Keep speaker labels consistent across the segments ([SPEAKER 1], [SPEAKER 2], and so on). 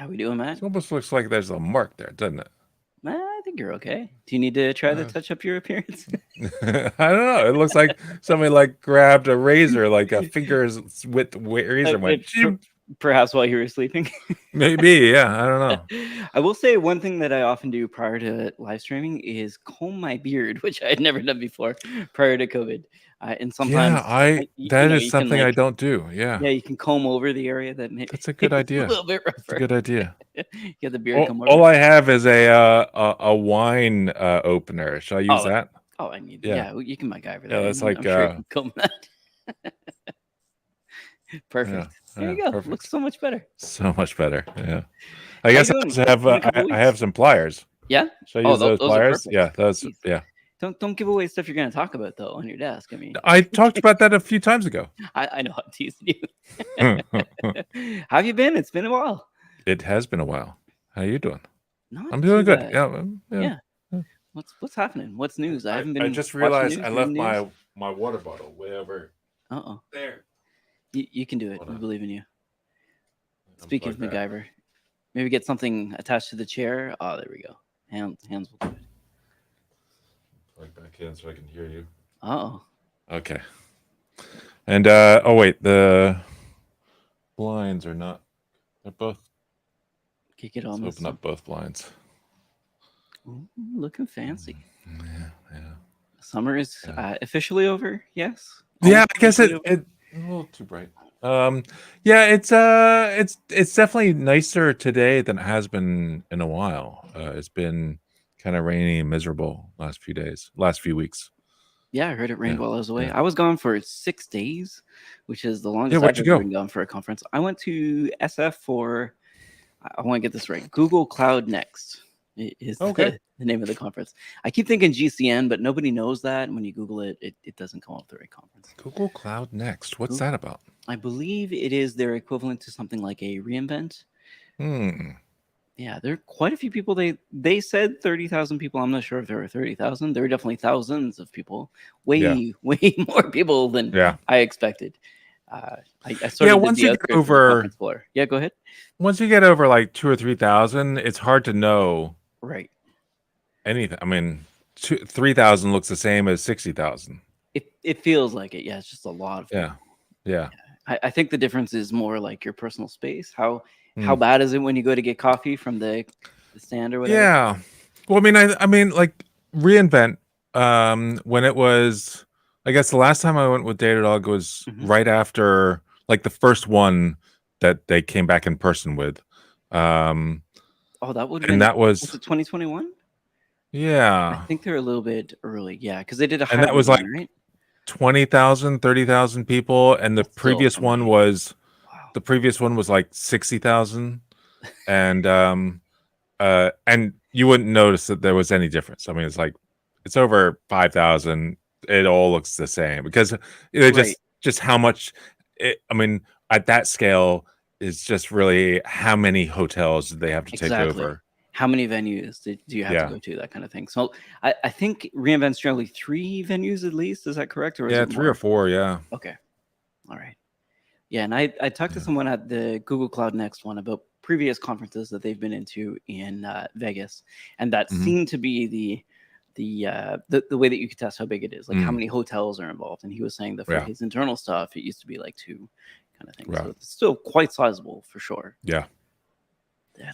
[SPEAKER 1] How we doing, Matt?
[SPEAKER 2] It almost looks like there's a mark there, doesn't it?
[SPEAKER 1] I think you're okay. Do you need to try to touch up your appearance?
[SPEAKER 2] I don't know. It looks like somebody like grabbed a razor, like a fingers with razor went.
[SPEAKER 1] Perhaps while you were sleeping.
[SPEAKER 2] Maybe, yeah. I don't know.
[SPEAKER 1] I will say one thing that I often do prior to live streaming is comb my beard, which I had never done before prior to COVID. And sometimes,
[SPEAKER 2] that is
[SPEAKER 1] you can
[SPEAKER 2] something I don't do.
[SPEAKER 1] yeah, you can comb over the area that
[SPEAKER 2] That's a good idea.
[SPEAKER 1] a little bit rougher.
[SPEAKER 2] That's a good idea.
[SPEAKER 1] Get the beard comb over.
[SPEAKER 2] All I have is a wine opener. Shall I use that?
[SPEAKER 1] Oh, I mean, yeah, you can MacGyver that.
[SPEAKER 2] Yeah, that's like
[SPEAKER 1] I'm sure you can comb that. Perfect.
[SPEAKER 2] Yeah,
[SPEAKER 1] there you go.
[SPEAKER 2] Perfect.
[SPEAKER 1] Looks so much better.
[SPEAKER 2] So much better. Yeah. I guess I have some pliers.
[SPEAKER 1] Yeah.
[SPEAKER 2] Should I use those pliers? Yeah, those.
[SPEAKER 1] Jeez.
[SPEAKER 2] Yeah.
[SPEAKER 1] Don't give away stuff you're going to talk about though on your desk. I mean,
[SPEAKER 2] I talked about that a few times ago.
[SPEAKER 1] I know. I'm teasing you. How have you been? It's been a while.
[SPEAKER 2] It has been a while. How are you doing?
[SPEAKER 1] Not
[SPEAKER 2] I'm doing good.
[SPEAKER 1] Bad. Yeah. What's happening? What's news? I haven't been.
[SPEAKER 2] I just realized I left my water bottle way over. There.
[SPEAKER 1] You can do it. We believe in you. Speaking of MacGyver, maybe get something attached to the chair. Oh, there we go. Hands will do it.
[SPEAKER 2] Plug back in so I can hear you. Okay. And oh wait, the blinds are not. They're both.
[SPEAKER 1] Kick it on.
[SPEAKER 2] Let's open up both blinds.
[SPEAKER 1] Ooh, looking fancy.
[SPEAKER 2] Yeah.
[SPEAKER 1] Summer is officially over. Yes.
[SPEAKER 2] Yeah, I guess it a little too bright. Yeah, it's definitely nicer today than it has been in a while. It's been kind of rainy and miserable last few weeks.
[SPEAKER 1] Yeah, I heard it rained while I was away. I was gone for 6 days, which is the longest
[SPEAKER 2] I've
[SPEAKER 1] ever been gone for a conference. I went to SF for, I want to get this right, Google Cloud Next is the name of the conference. I keep thinking GCN, but nobody knows that. And when you Google it, it doesn't come up the right conference.
[SPEAKER 2] Google Cloud Next. What's that about?
[SPEAKER 1] I believe it is their equivalent to something like a reInvent. Yeah, there are quite a few people. They said 30,000 people. I'm not sure if there were 30,000. There were definitely thousands of people. Way more people than I expected. I sort of
[SPEAKER 2] once you get over,
[SPEAKER 1] yeah, go ahead.
[SPEAKER 2] Once you get over like 2,000 or 3,000, it's hard to know.
[SPEAKER 1] Right.
[SPEAKER 2] Anything. I mean, 3,000 looks the same as 60,000.
[SPEAKER 1] It feels like it. Yeah, it's just a lot of people.
[SPEAKER 2] Yeah.
[SPEAKER 1] I think the difference is more like your personal space. How bad is it when you go to get coffee from the stand or whatever?
[SPEAKER 2] Yeah. Well, I mean, like reInvent. When it was, I guess the last time I went with Datadog was right after, like the first one that they came back in person with.
[SPEAKER 1] That would have been.
[SPEAKER 2] And that was
[SPEAKER 1] 2021.
[SPEAKER 2] Yeah.
[SPEAKER 1] I think they're a little bit early. Yeah, because they did a
[SPEAKER 2] and that was like
[SPEAKER 1] right?
[SPEAKER 2] 20,000, 30,000 people, and the previous one was. The previous one was like 60,000, and you wouldn't notice that there was any difference. I mean, it's over 5,000. It all looks the same because just how much. I mean, at that scale, is just really how many hotels do they have to take over?
[SPEAKER 1] How many venues do you have to go to? That kind of thing. So I think reInvent's generally 3 venues at least. Is that correct? Or is it
[SPEAKER 2] 3 or 4. Yeah.
[SPEAKER 1] Okay. All right. Yeah, and I talked to someone at the Google Cloud Next one about previous conferences that they've been into in Vegas, and that seemed to be the way that you could test how big it is, like how many hotels are involved. And he was saying that for his internal stuff, it used to be like 2 kind of thing. Right. So it's still quite sizable for sure.
[SPEAKER 2] Yeah.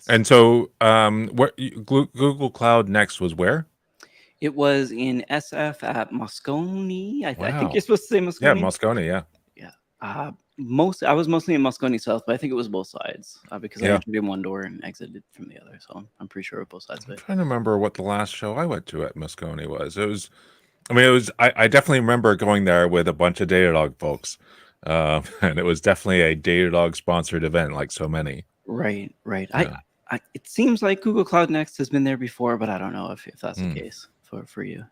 [SPEAKER 2] And so, where Google Cloud Next was where?
[SPEAKER 1] It was in SF at Moscone. I think you're supposed to say Moscone.
[SPEAKER 2] Yeah, Moscone. Yeah.
[SPEAKER 1] I was mostly in Moscone South, but I think it was both sides because I entered in one door and exited from the other. So I'm pretty sure it was both sides of it.
[SPEAKER 2] I'm trying to remember what the last show I went to at Moscone was. I definitely remember going there with a bunch of Datadog folks, and it was definitely a Datadog sponsored event, like so many.
[SPEAKER 1] Right. Yeah. It seems like Google Cloud Next has been there before, but I don't know if that's the case for you.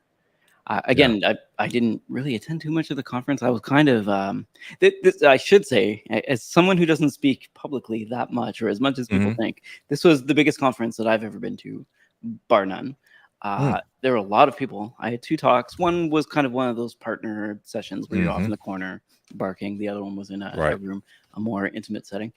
[SPEAKER 1] Again, I didn't really attend too much of the conference. I was kind of, I should say, as someone who doesn't speak publicly that much or as much as people think, this was the biggest conference that I've ever been to, bar none. There were a lot of people. I had 2 talks. One was kind of one of those partner sessions where you're off in the corner barking. The other one was in a room, a more intimate setting.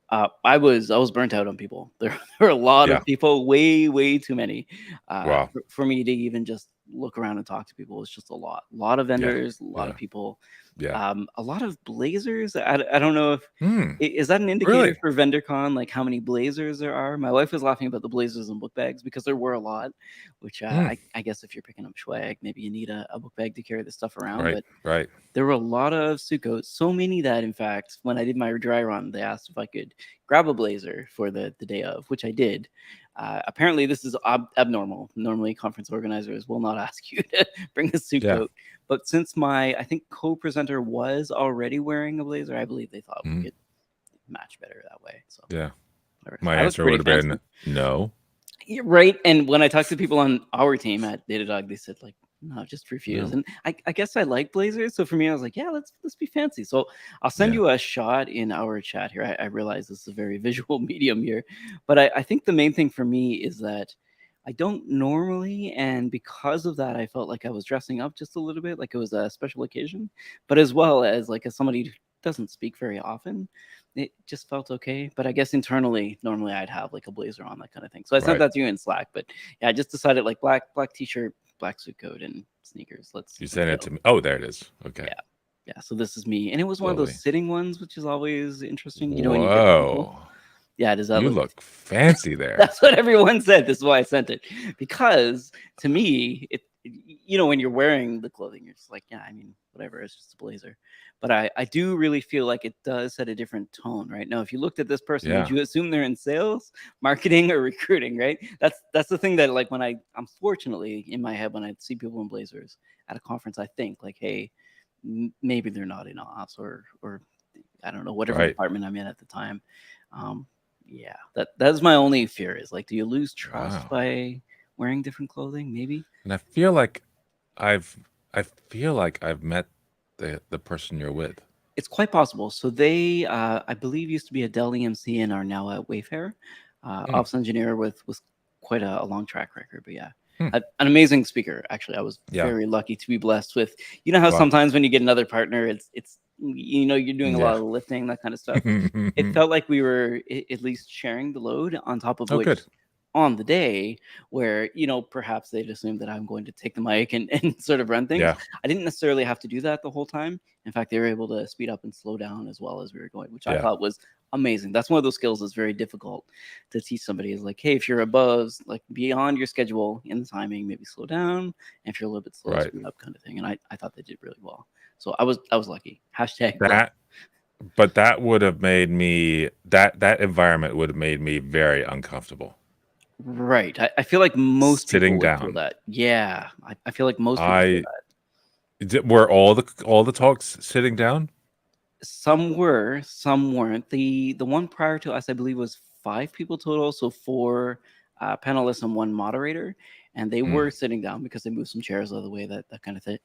[SPEAKER 1] I was burnt out on people. There were a lot
[SPEAKER 2] Yeah.
[SPEAKER 1] of people, way too many.
[SPEAKER 2] Wow.
[SPEAKER 1] For me to even just look around and talk to people was just a lot. A lot of
[SPEAKER 2] Yeah.
[SPEAKER 1] vendors, a lot
[SPEAKER 2] Yeah.
[SPEAKER 1] of people,
[SPEAKER 2] Yeah.
[SPEAKER 1] a lot of Blazers. I don't know if is that an indicator
[SPEAKER 2] Really?
[SPEAKER 1] for VendorCon, like how many Blazers there are? My wife was laughing about the Blazers and book bags because there were a lot. Which
[SPEAKER 2] Mm.
[SPEAKER 1] I guess if you're picking up swag, maybe you need a book bag to carry this stuff around.
[SPEAKER 2] Right.
[SPEAKER 1] But
[SPEAKER 2] Right.
[SPEAKER 1] there were a lot of suit coats, so many that, in fact, when I did my dry run, they asked if I could grab a blazer for the day of, which I did. Apparently, this is abnormal. Normally, conference organizers will not ask you to bring a suit
[SPEAKER 2] Yeah.
[SPEAKER 1] coat. But since my, I think, co-presenter was already wearing a blazer, I believe they thought we could match better that way. So
[SPEAKER 2] Yeah.
[SPEAKER 1] whatever.
[SPEAKER 2] My
[SPEAKER 1] I look
[SPEAKER 2] answer
[SPEAKER 1] pretty
[SPEAKER 2] would have been
[SPEAKER 1] fancy.
[SPEAKER 2] no.
[SPEAKER 1] Yeah, right. And when I talked to people on our team at Datadog, they said like, no, just refuse.
[SPEAKER 2] No.
[SPEAKER 1] And I guess I like blazers. So for me, I was like, yeah, let's be fancy. So I'll send
[SPEAKER 2] Yeah.
[SPEAKER 1] you a shot in our chat here. I realize this is a very visual medium here, but I think the main thing for me is that I don't normally, and because of that, I felt like I was dressing up just a little bit, like it was a special occasion, but as well as like as somebody who doesn't speak very often, it just felt okay. But I guess internally, normally I'd have like a blazer on, that kind of thing. So I sent
[SPEAKER 2] Right.
[SPEAKER 1] that to you in Slack. But yeah, I just decided like black t-shirt, black suit coat, and sneakers.
[SPEAKER 2] You
[SPEAKER 1] Let's
[SPEAKER 2] sent it
[SPEAKER 1] go.
[SPEAKER 2] to me. Oh, there it is. Okay.
[SPEAKER 1] Yeah. Yeah. So this is me. And it was one of
[SPEAKER 2] Lovely.
[SPEAKER 1] those sitting ones, which is always interesting. You know, when you get people.
[SPEAKER 2] Whoa.
[SPEAKER 1] Yeah, does that
[SPEAKER 2] You
[SPEAKER 1] look
[SPEAKER 2] look fancy there.
[SPEAKER 1] that's what everyone said. This is why I sent it. Because to me, you know, when you're wearing the clothing, you're just like, yeah, I mean, whatever, it's just a blazer. But I do really feel like it does set a different tone, right? Now, if you looked at this person, would
[SPEAKER 2] Yeah.
[SPEAKER 1] you assume they're in sales, marketing, or recruiting, right? That's the thing that, like, when I'm fortunately in my head when I see people in blazers at a conference, I think like, hey, maybe they're not in ops or I don't know, whatever
[SPEAKER 2] Right.
[SPEAKER 1] department I'm in at the time. Yeah, that's my only fear is like, do you lose trust
[SPEAKER 2] Wow.
[SPEAKER 1] by wearing different clothing? Maybe.
[SPEAKER 2] And I feel like I've met the person you're with.
[SPEAKER 1] It's quite possible. So they, I believe, used to be a Dell EMC and are now at Wayfair. Ops engineer with quite a long track record. But yeah, an amazing speaker. Actually, I was very lucky to be blessed with. You know how sometimes when you get another partner, it's you know, you're doing a lot of lifting, that kind of stuff. It felt like we were at least sharing the load, on top of which.
[SPEAKER 2] Good.
[SPEAKER 1] On the day where, you know, perhaps they'd assume that I'm going to take the mic and sort of run things.
[SPEAKER 2] Yeah.
[SPEAKER 1] I didn't necessarily have to do that the whole time. In fact, they were able to speed up and slow down as well as we were going, which I thought was amazing. That's one of those skills that's very difficult to teach somebody, is like, hey, if you're above, like beyond your schedule in the timing, maybe slow down. And if you're a little bit slow, speed up, kind of thing. And I thought they did really well. So I was lucky. Hashtag
[SPEAKER 2] that. But that would have made me, that environment would have made me very uncomfortable.
[SPEAKER 1] Right. I feel like most
[SPEAKER 2] sitting
[SPEAKER 1] people would
[SPEAKER 2] down.
[SPEAKER 1] feel that. Yeah. I feel like most people feel that.
[SPEAKER 2] Were all the talks sitting down?
[SPEAKER 1] Some were, some weren't. The one prior to us, I believe, was 5 people total, so 4 panelists and 1 moderator, and they were sitting down because they moved some chairs out of the way, that kind of thing.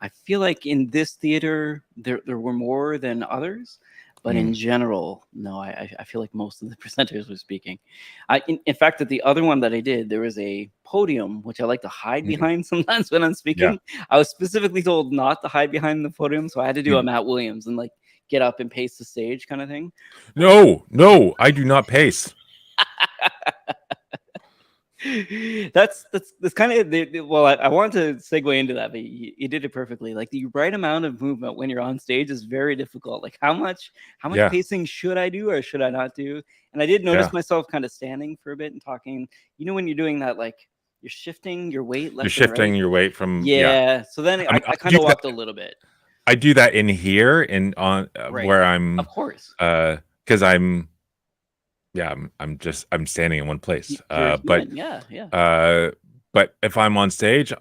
[SPEAKER 1] I feel like in this theater there were more than others, but in general, no. I feel like most of the presenters were speaking. In fact, at the other one that I did, there was a podium which I like to hide behind sometimes when I'm speaking. I was specifically told not to hide behind the podium, so I had to do a Matt Williams and like get up and pace the stage kind of thing.
[SPEAKER 2] No, I do not pace.
[SPEAKER 1] That's kind of well, I want to segue into that, but you did it perfectly. Like the right amount of movement when you're on stage is very difficult. Like how much pacing should I do or should I not do? And I did notice myself kind of standing for a bit and talking. You know, when you're doing that, like you're shifting your weight left.
[SPEAKER 2] You're shifting your weight from
[SPEAKER 1] So then I kind of walked a little bit.
[SPEAKER 2] I do that in here in on where I'm,
[SPEAKER 1] of course,
[SPEAKER 2] because I'm standing in one place. But if I'm on stage,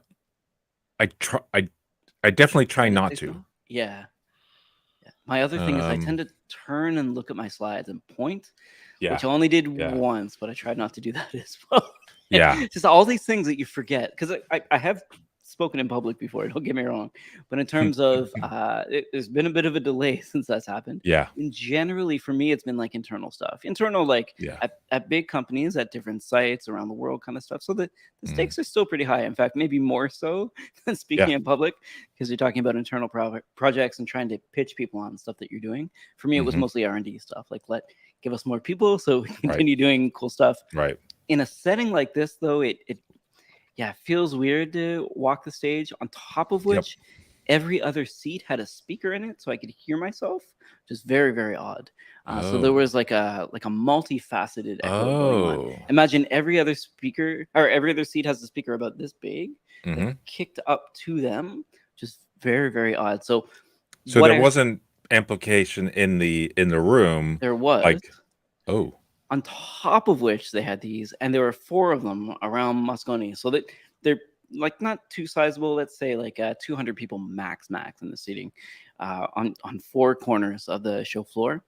[SPEAKER 2] I definitely try not to.
[SPEAKER 1] Yeah. My other thing is I tend to turn and look at my slides and point, which I only did once, but I tried not to do that as well. Just all these things that you forget, because I have spoken in public before, don't get me wrong, but in terms of there's been a bit of a delay since that's happened. And generally for me, it's been like internal stuff, like at big companies at different sites around the world kind of stuff. So the stakes are still pretty high. In fact, maybe more so than speaking in public, because you're talking about internal projects and trying to pitch people on stuff that you're doing. For me, it was mostly R&D stuff, like give us more people so we can continue doing cool stuff.
[SPEAKER 2] Right.
[SPEAKER 1] In a setting like this, though, it feels weird to walk the stage, on top of which every other seat had a speaker in it, so I could hear myself. Just very, very odd. So there was like a multifaceted echo going on. Imagine every other speaker, or every other seat has a speaker about this big, that kicked up to them. Just very, very odd. So
[SPEAKER 2] there wasn't amplification in the room.
[SPEAKER 1] There was.
[SPEAKER 2] Like, oh.
[SPEAKER 1] On top of which they had these, and there were 4 of them around Moscone. So that they're like not too sizable. Let's say like 200 people max in the seating, on 4 corners of the show floor.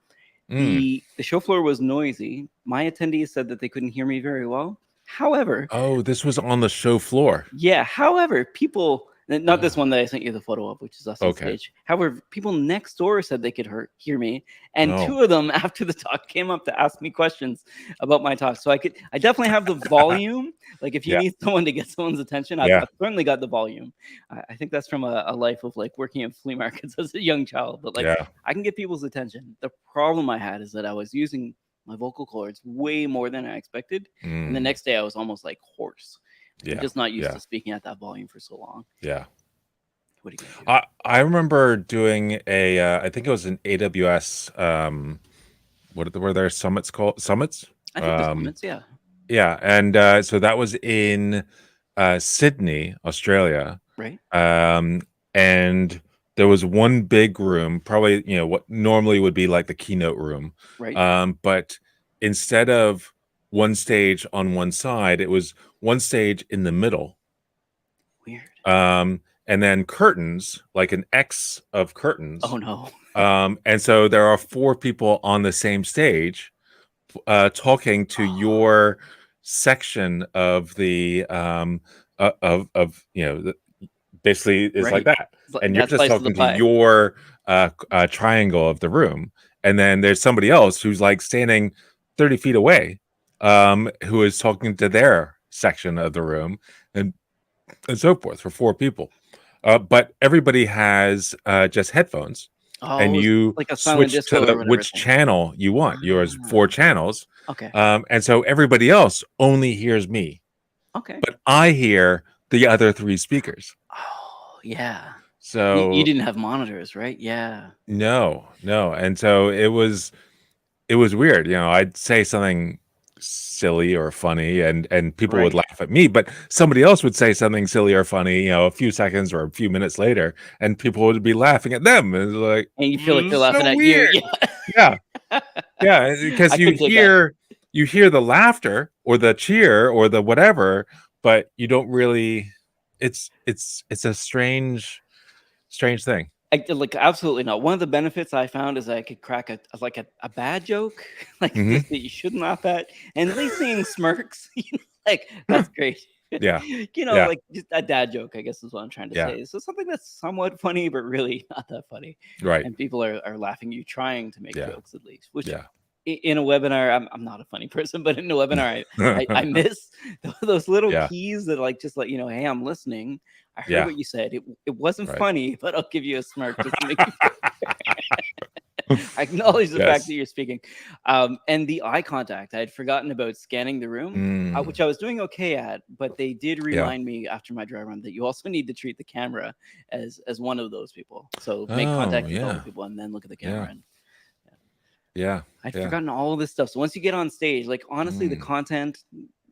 [SPEAKER 1] The show floor was noisy. My attendees said that they couldn't hear me very well. However,
[SPEAKER 2] this was on the show floor.
[SPEAKER 1] Yeah. However, people, not this one that I sent you the photo of, which is us on stage. However, people next door said they could hear me, and 2 of them after the talk came up to ask me questions about my talk. So I definitely have the volume. Like if you need someone to get someone's attention, I've certainly got the volume. I think that's from a life of like working in flea markets as a young child. But like I can get people's attention. The problem I had is that I was using my vocal cords way more than I expected, and the next day I was almost like hoarse. I'm just not used to speaking at that volume for so long.
[SPEAKER 2] Yeah.
[SPEAKER 1] What are you gonna do?
[SPEAKER 2] I remember doing I think it was an AWS, what were their summits called? Summits?
[SPEAKER 1] I think the summits, yeah.
[SPEAKER 2] Yeah, and so that was in Sydney, Australia.
[SPEAKER 1] Right.
[SPEAKER 2] And there was one big room, probably, what normally would be like the keynote room.
[SPEAKER 1] Right.
[SPEAKER 2] But instead of one stage on one side, it was one stage in the middle.
[SPEAKER 1] Weird.
[SPEAKER 2] And then curtains, like an X of curtains.
[SPEAKER 1] Oh no.
[SPEAKER 2] And so there are 4 people on the same stage, talking to your section of the basically it's like that, and you're just talking to your triangle of the room, and then there's somebody else who's like standing 30 feet away, who is talking to their section of the room, and so forth for 4 people. But everybody has just headphones, and you
[SPEAKER 1] like a
[SPEAKER 2] switch to which channel you want. Yours 4 channels.
[SPEAKER 1] Okay.
[SPEAKER 2] And so everybody else only hears me.
[SPEAKER 1] Okay.
[SPEAKER 2] But I hear the other 3 speakers.
[SPEAKER 1] Oh, yeah.
[SPEAKER 2] So
[SPEAKER 1] you didn't have monitors, right? Yeah.
[SPEAKER 2] No. And so it was weird. I'd say something silly or funny, and people would laugh at me, but somebody else would say something silly or funny, a few seconds or a few minutes later, and people would be laughing at them. And it's like,
[SPEAKER 1] and you feel like they're laughing at
[SPEAKER 2] weird.
[SPEAKER 1] you.
[SPEAKER 2] Yeah. Because you hear the laughter or the cheer or the whatever, but you don't really. It's a strange thing.
[SPEAKER 1] Like absolutely not. One of the benefits I found is I could crack a bad joke, like that you shouldn't laugh at, and at least seeing smirks, like that's great.
[SPEAKER 2] Yeah.
[SPEAKER 1] Like just a dad joke, I guess is what I'm trying to say. So something that's somewhat funny, but really not that funny.
[SPEAKER 2] Right.
[SPEAKER 1] And people are laughing you trying to make jokes at least. Which in a webinar, I'm not a funny person, but in a webinar, I miss those little keys that like just let you know, hey, I'm listening. I heard what you said. It wasn't funny, but I'll give you a smirk just to make you feel I acknowledge the fact that you're speaking. And the eye contact, I had forgotten about scanning the room, which I was doing okay at, but they did remind me after my dry run that you also need to treat the camera as one of those people. So make contact with all the people and then look at the camera. I'd forgotten all of this stuff. So once you get on stage, like honestly, the content,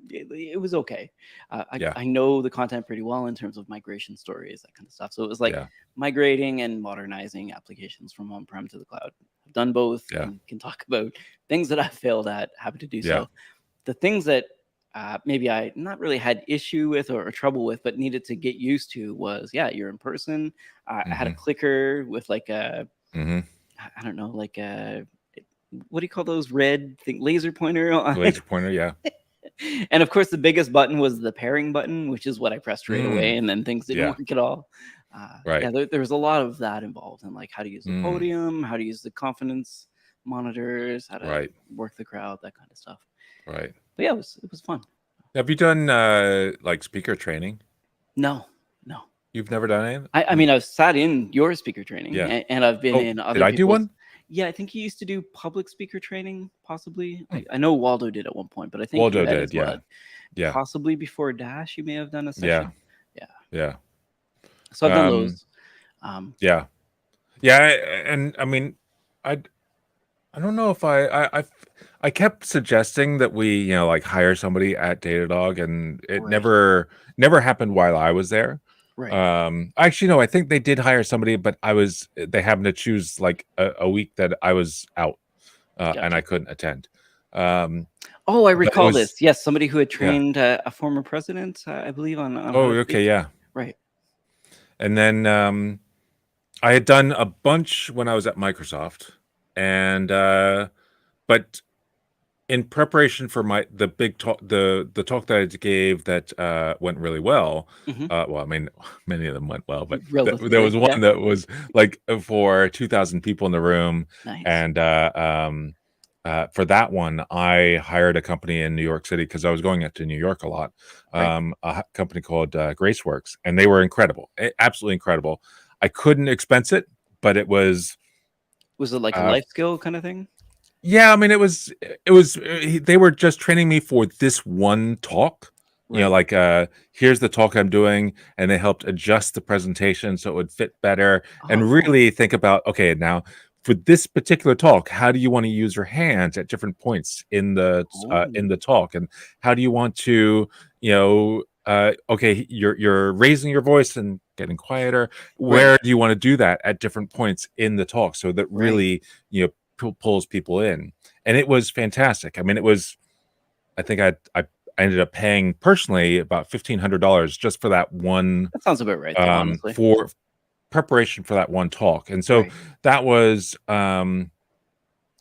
[SPEAKER 1] it was okay. I know the content pretty well in terms of migration stories, that kind of stuff. So it was like migrating and modernizing applications from on-prem to the cloud. I've done both and can talk about things that I failed at, happy to do so. The things that maybe I not really had issue with or trouble with, but needed to get used to was, you're in person. I had a clicker with like a, I don't know, like a, what do you call those red thing? Laser pointer?
[SPEAKER 2] Laser pointer, yeah.
[SPEAKER 1] And of course, the biggest button was the pairing button, which is what I pressed right away, and then things didn't work at all. There was a lot of that involved, and like how to use the podium, how to use the confidence monitors, how to work the crowd, that kind of stuff.
[SPEAKER 2] Right.
[SPEAKER 1] But yeah, it was fun.
[SPEAKER 2] Have you done like speaker training?
[SPEAKER 1] No.
[SPEAKER 2] You've never done any?
[SPEAKER 1] I mean, I've sat in your speaker training, and I've been in other.
[SPEAKER 2] Did I do one?
[SPEAKER 1] Yeah, I think he used to do public speaker training, possibly. I know Waldo did at one point, but I think
[SPEAKER 2] Waldo
[SPEAKER 1] you had
[SPEAKER 2] did,
[SPEAKER 1] as well.
[SPEAKER 2] yeah,
[SPEAKER 1] Possibly before Dash, you may have done a
[SPEAKER 2] yeah,
[SPEAKER 1] session. Yeah.
[SPEAKER 2] yeah.
[SPEAKER 1] So I've done those.
[SPEAKER 2] Yeah, yeah, and I mean, I don't know if I kept suggesting that we like hire somebody at Datadog, and it
[SPEAKER 1] Right.
[SPEAKER 2] never happened while I was there.
[SPEAKER 1] Right.
[SPEAKER 2] Actually, no, I think they did hire somebody, but they happened to choose like a week that I was out, and I
[SPEAKER 1] Gotcha.
[SPEAKER 2] couldn't attend.
[SPEAKER 1] Oh, I
[SPEAKER 2] But it
[SPEAKER 1] recall
[SPEAKER 2] was,
[SPEAKER 1] this. Yes, somebody who had
[SPEAKER 2] yeah.
[SPEAKER 1] trained a former president, I believe, on how
[SPEAKER 2] Oh,
[SPEAKER 1] to
[SPEAKER 2] okay,
[SPEAKER 1] speak.
[SPEAKER 2] yeah.
[SPEAKER 1] Right.
[SPEAKER 2] And then I had done a bunch when I was at Microsoft, and but in preparation for the big talk, the talk that I gave that went really well. Well, I mean, many of them went well, but there
[SPEAKER 1] Relatively,
[SPEAKER 2] was one that was like for 2,000 people in the room,
[SPEAKER 1] Nice.
[SPEAKER 2] and for that one, I hired a company in New York City because I was going out to New York a lot.
[SPEAKER 1] Right.
[SPEAKER 2] A company called Graceworks, and they were incredible, absolutely incredible. I couldn't expense it, but it was.
[SPEAKER 1] Was it like a life skill kind of thing?
[SPEAKER 2] Yeah, I mean, it was. They were just training me for this one talk.
[SPEAKER 1] Right.
[SPEAKER 2] Like here's the talk I'm doing, and they helped adjust the presentation so it would fit better, and
[SPEAKER 1] cool.
[SPEAKER 2] really think about, okay, now for this particular talk, how do you want to use your hands at different points in the talk, and how do you want to, okay, you're raising your voice and getting quieter. Where do you want to do that at different points in the talk so that really pulls people in? And it was fantastic. I mean, it was. I think I ended up paying personally about $1,500 just for that one.
[SPEAKER 1] That sounds about right, though, honestly.
[SPEAKER 2] For preparation for that one talk. And so that was a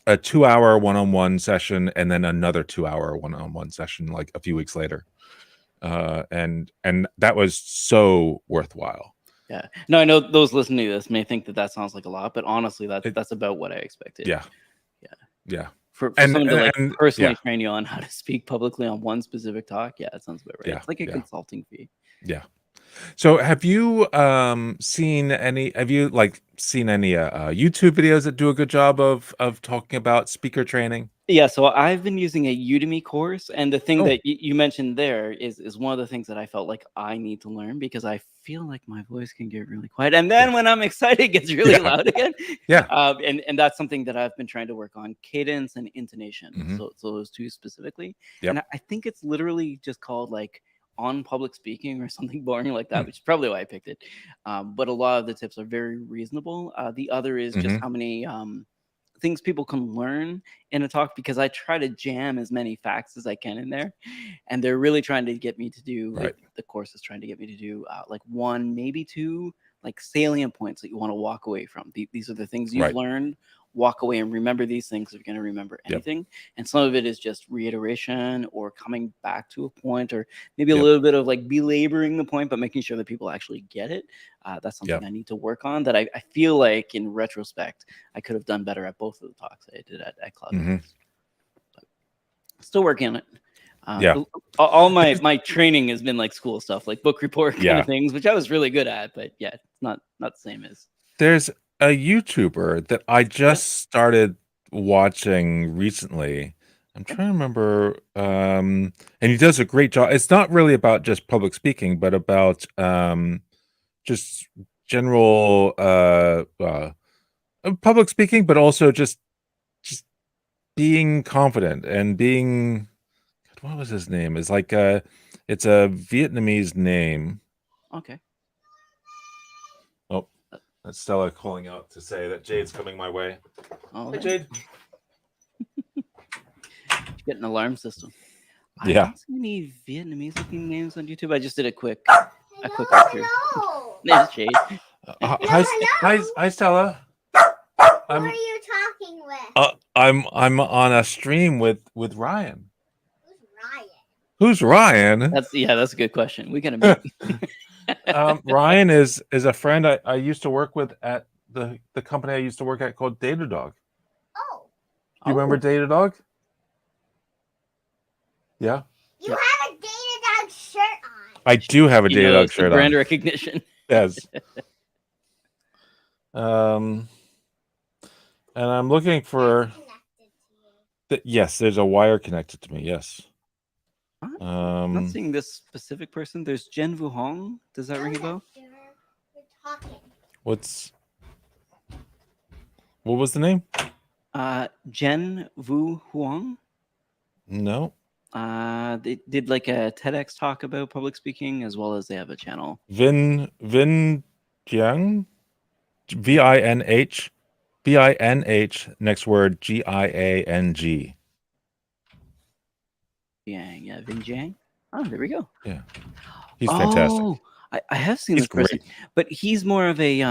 [SPEAKER 2] 2-hour one-on-one session, and then another 2-hour one-on-one session like a few weeks later. And that was so worthwhile.
[SPEAKER 1] Yeah. No, I know those listening to this may think that sounds like a lot, but honestly, that's about what I expected.
[SPEAKER 2] Yeah.
[SPEAKER 1] Yeah.
[SPEAKER 2] Yeah.
[SPEAKER 1] For someone to like personally train you on how to speak publicly on one specific talk, it sounds about right.
[SPEAKER 2] Yeah,
[SPEAKER 1] it's like a consulting fee.
[SPEAKER 2] Yeah. So have you seen any YouTube videos that do a good job of talking about speaker training?
[SPEAKER 1] Yeah, so I've been using a Udemy course, and the thing that you mentioned there is one of the things that I felt like I need to learn, because I feel like my voice can get really quiet, and then when I'm excited, it gets really loud again.
[SPEAKER 2] Yeah.
[SPEAKER 1] And that's something that I've been trying to work on: cadence and intonation. So those two specifically. And I think it's literally just called like On Public Speaking or something boring like that, which is probably why I picked it. But a lot of the tips are very reasonable. The other is just how many things people can learn in a talk, because I try to jam as many facts as I can in there, and they're really trying to get me to do like the course is trying to get me to do like one, maybe two, like salient points that you want to walk away from. These are the things you've learned. Walk away and remember these things if you're going to remember anything. And some of it is just reiteration or coming back to a point, or maybe a little bit of like belaboring the point, but making sure that people actually get it. That's something I need to work on, that I feel like in retrospect, I could have done better at both of the talks I did at Cloud. But still working on it. All my training has been like school stuff, like book report kind of things, which I was really good at, but it's not the same as.
[SPEAKER 2] There's a YouTuber that I just started watching recently. I'm trying to remember, and he does a great job. It's not really about just public speaking, but about just general public speaking, but also just being confident and being. What was his name? It's like it's a Vietnamese name.
[SPEAKER 1] Okay.
[SPEAKER 2] Oh, that's Stella calling out to say that Jade's coming my way.
[SPEAKER 1] Oh,
[SPEAKER 2] hey, Jade.
[SPEAKER 1] Get an alarm system. I don't see any Vietnamese looking names on YouTube. I just did a quick look through. There's Jade.
[SPEAKER 2] Hi, Stella.
[SPEAKER 3] Who are you talking with?
[SPEAKER 2] I'm on a stream with Ryan.
[SPEAKER 3] Who's Ryan?
[SPEAKER 2] Who's Ryan?
[SPEAKER 1] That's a good question. We gotta meet.
[SPEAKER 2] Ryan is a friend I used to work with at the company I used to work at called Datadog.
[SPEAKER 3] Oh.
[SPEAKER 2] Do you remember Datadog? Yeah.
[SPEAKER 3] You have a Datadog shirt on.
[SPEAKER 2] I do have a Datadog shirt on.
[SPEAKER 1] Brand recognition.
[SPEAKER 2] Yes. And I'm looking for. Yes, there's a wire connected to me. Yes.
[SPEAKER 1] I'm not seeing this specific person. There's Jen Vu Hong. Does that ring a bell?
[SPEAKER 3] We're talking.
[SPEAKER 2] What was the name?
[SPEAKER 1] Jen Vu Huang.
[SPEAKER 2] No.
[SPEAKER 1] They did like a TEDx talk about public speaking, as well as they have a channel.
[SPEAKER 2] Vin Jiang, VINH, next word GIANG.
[SPEAKER 1] Yeah, Vin Jiang. Oh, there we go.
[SPEAKER 2] Yeah, he's fantastic.
[SPEAKER 1] Oh, I have seen this person, but he's more of a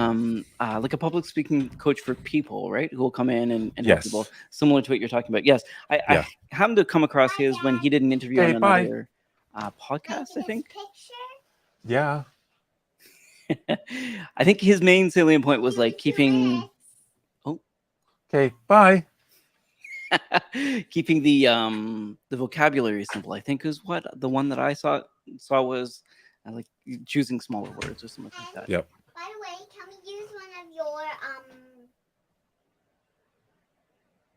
[SPEAKER 1] like a public speaking coach for people, right? Who will come in and help people, similar to what you're talking about. Yes, I happened to come across his when he did an interview on another podcast, I think.
[SPEAKER 2] Yeah.
[SPEAKER 1] I think his main salient point was like keeping. Oh,
[SPEAKER 2] okay, bye.
[SPEAKER 1] Keeping the vocabulary simple, I think, is what the one that I saw was like choosing smaller words or something like that.
[SPEAKER 2] Yep.
[SPEAKER 3] By the way, can we use one of your